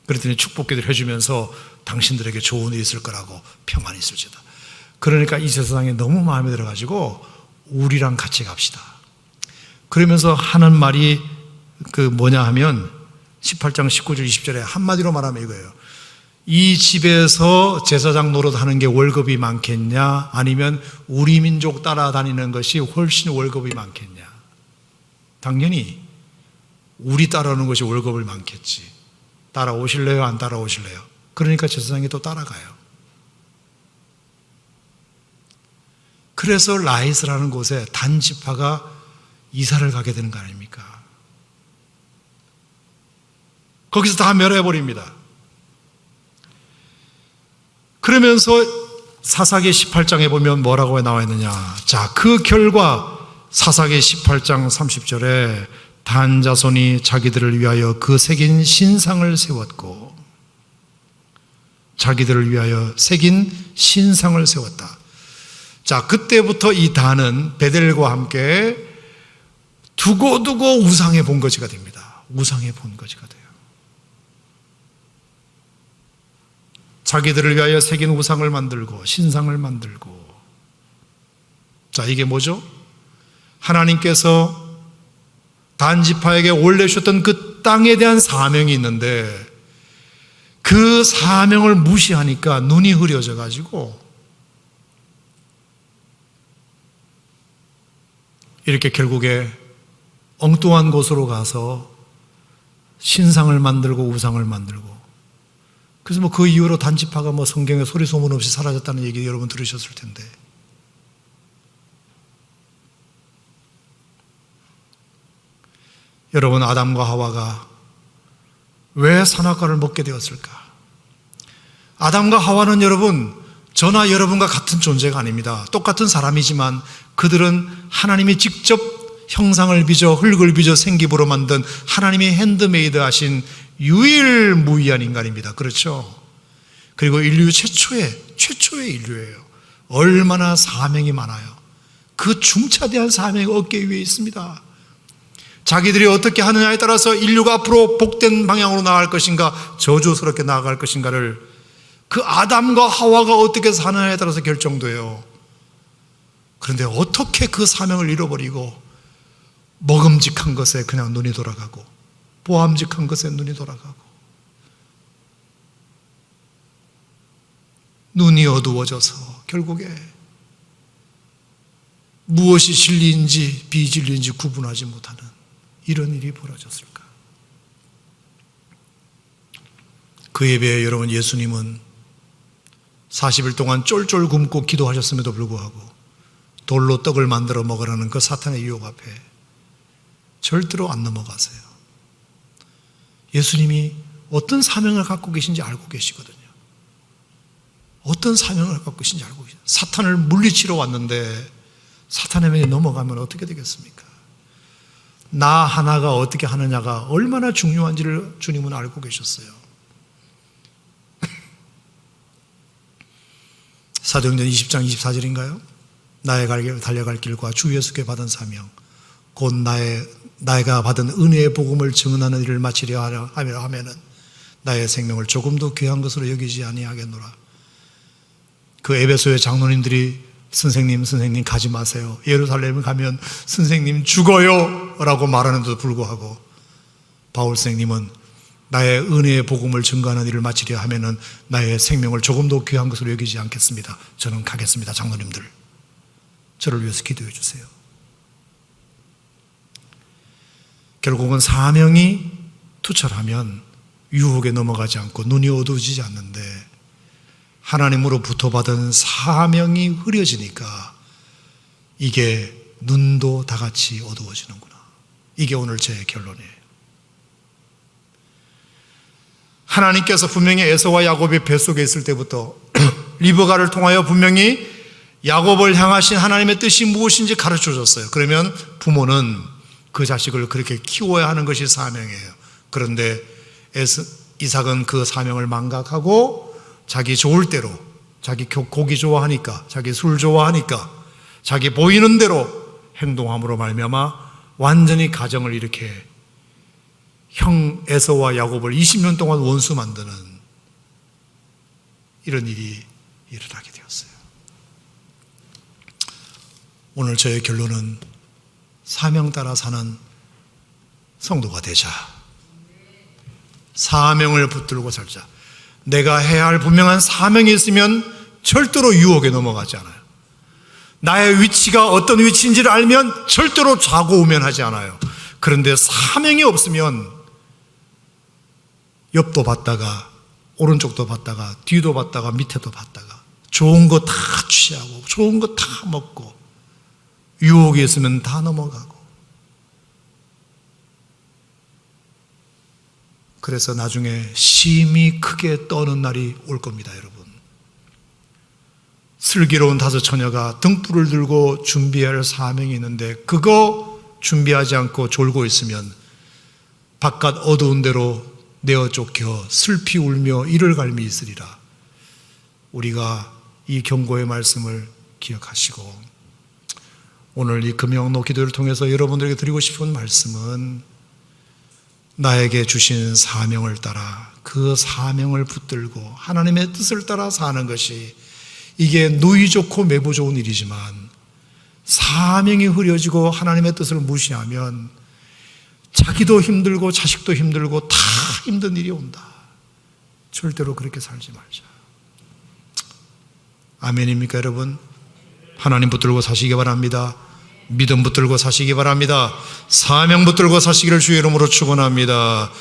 그랬더니 축복기도를 해주면서 당신들에게 좋은 일이 있을 거라고, 평안이 있을지다. 그러니까 이 제사장이 너무 마음에 들어가지고 우리랑 같이 갑시다. 그러면서 하는 말이 그 뭐냐 하면 18장 19절 20절에 한마디로 말하면 이거예요. 이 집에서 제사장 노릇하는 게 월급이 많겠냐, 아니면 우리 민족 따라다니는 것이 훨씬 월급이 많겠냐. 당연히 우리 따라오는 것이 월급을 많겠지. 따라오실래요? 안 따라오실래요? 그러니까 제사장이 또 따라가요. 그래서 라이스라는 곳에 단지파가 이사를 가게 되는 거 아닙니까? 거기서 다 멸해버립니다. 그러면서 사사기 18장에 보면 뭐라고 나와 있느냐. 자, 그 결과 사사기 18장 30절에 단 자손이 자기들을 위하여 그 새긴 신상을 세웠고, 자기들을 위하여 새긴 신상을 세웠다. 자, 그때부터 이 단은 베델과 함께 두고두고 우상의 본거지가 됩니다. 우상의 본거지가 돼요. 자기들을 위하여 새긴 우상을 만들고 신상을 만들고, 자, 이게 뭐죠? 하나님께서 단지파에게 올려주셨던 그 땅에 대한 사명이 있는데 그 사명을 무시하니까 눈이 흐려져 가지고 이렇게 결국에 엉뚱한 곳으로 가서 신상을 만들고 우상을 만들고, 그래서 그 이후로 단지파가 성경에 소리 소문 없이 사라졌다는 얘기 여러분 들으셨을 텐데, 여러분, 아담과 하와가 왜 선악과를 먹게 되었을까? 아담과 하와는 여러분, 저나 여러분과 같은 존재가 아닙니다. 똑같은 사람이지만 그들은 하나님이 직접 형상을 빚어 흙을 빚어 생기부로 만든 하나님이 핸드메이드 하신 유일무이한 인간입니다. 그렇죠? 그리고 인류 최초의 인류예요. 얼마나 사명이 많아요. 그 중차대한 사명이 어깨 위에 있습니다. 자기들이 어떻게 하느냐에 따라서 인류가 앞으로 복된 방향으로 나아갈 것인가, 저주스럽게 나아갈 것인가를 그 아담과 하와가 어떻게 사느냐에 따라서 결정돼요. 그런데 어떻게 그 사명을 잃어버리고 먹음직한 것에 그냥 눈이 돌아가고 보암직한 것에 눈이 돌아가고 눈이 어두워져서 결국에 무엇이 진리인지 비진리인지 구분하지 못하는 이런 일이 벌어졌을까? 그에 비해 여러분, 예수님은 40일 동안 쫄쫄 굶고 기도하셨음에도 불구하고 돌로 떡을 만들어 먹으라는 그 사탄의 유혹 앞에 절대로 안 넘어가세요. 예수님이 어떤 사명을 갖고 계신지 알고 계시거든요. 어떤 사명을 갖고 계신지 알고 계세요. 사탄을 물리치러 왔는데 사탄에게 넘어가면 어떻게 되겠습니까? 나 하나가 어떻게 하느냐가 얼마나 중요한지를 주님은 알고 계셨어요. 사도행전 20장 24절인가요? 나의 달려갈 길과 주 예수께 받은 사명 곧 나가 받은 은혜의 복음을 증언하는 일을 마치려 하면은 나의 생명을 조금도 귀한 것으로 여기지 아니하겠노라. 그 에베소의 장로님들이 선생님 가지 마세요. 예루살렘에 가면 선생님 죽어요 라고 말하는데도 불구하고 바울 선생님은 나의 은혜의 복음을 증거하는 일을 마치려 하면은 나의 생명을 조금도 귀한 것으로 여기지 않겠습니다. 저는 가겠습니다. 장로님들, 저를 위해서 기도해 주세요. 결국은 사명이 투철하면 유혹에 넘어가지 않고 눈이 어두워지지 않는데 하나님으로부터 받은 사명이 흐려지니까 이게 눈도 다 같이 어두워지는구나. 이게 오늘 제 결론이에요. 하나님께서 분명히 에서와 야곱이 뱃속에 있을 때부터 리브가를 통하여 분명히 야곱을 향하신 하나님의 뜻이 무엇인지 가르쳐 줬어요. 그러면 부모는 그 자식을 그렇게 키워야 하는 것이 사명이에요. 그런데 이삭은 그 사명을 망각하고 자기 좋을 대로, 자기 고기 좋아하니까, 자기 술 좋아하니까, 자기 보이는 대로 행동함으로 말미암아 완전히 가정을 이렇게 형 에서와 야곱을 20년 동안 원수 만드는 이런 일이 일어나게 되었어요. 오늘 저의 결론은 사명 따라 사는 성도가 되자. 사명을 붙들고 살자. 내가 해야 할 분명한 사명이 있으면 절대로 유혹에 넘어가지 않아요. 나의 위치가 어떤 위치인지를 알면 절대로 좌고우면하지 않아요. 그런데 사명이 없으면 옆도 봤다가 오른쪽도 봤다가 뒤도 봤다가 밑에도 봤다가 좋은 거 다 취하고 좋은 거 다 먹고 유혹이 있으면 다 넘어가고, 그래서 나중에 심히 크게 떠는 날이 올 겁니다. 여러분, 슬기로운 다섯 처녀가 등불을 들고 준비할 사명이 있는데 그거 준비하지 않고 졸고 있으면 바깥 어두운 데로 내어 쫓겨 슬피 울며 이를 갈미 있으리라. 우리가 이 경고의 말씀을 기억하시고 오늘 이 금영로 기도를 통해서 여러분들에게 드리고 싶은 말씀은 나에게 주신 사명을 따라 그 사명을 붙들고 하나님의 뜻을 따라 사는 것이 이게 누이 좋고 매부 좋은 일이지만 사명이 흐려지고 하나님의 뜻을 무시하면 자기도 힘들고 자식도 힘들고 다 힘든 일이 온다. 절대로 그렇게 살지 말자. 아멘입니까 여러분? 하나님 붙들고 사시기 바랍니다. 믿음 붙들고 사시기 바랍니다. 사명 붙들고 사시기를 주의 이름으로 축원합니다.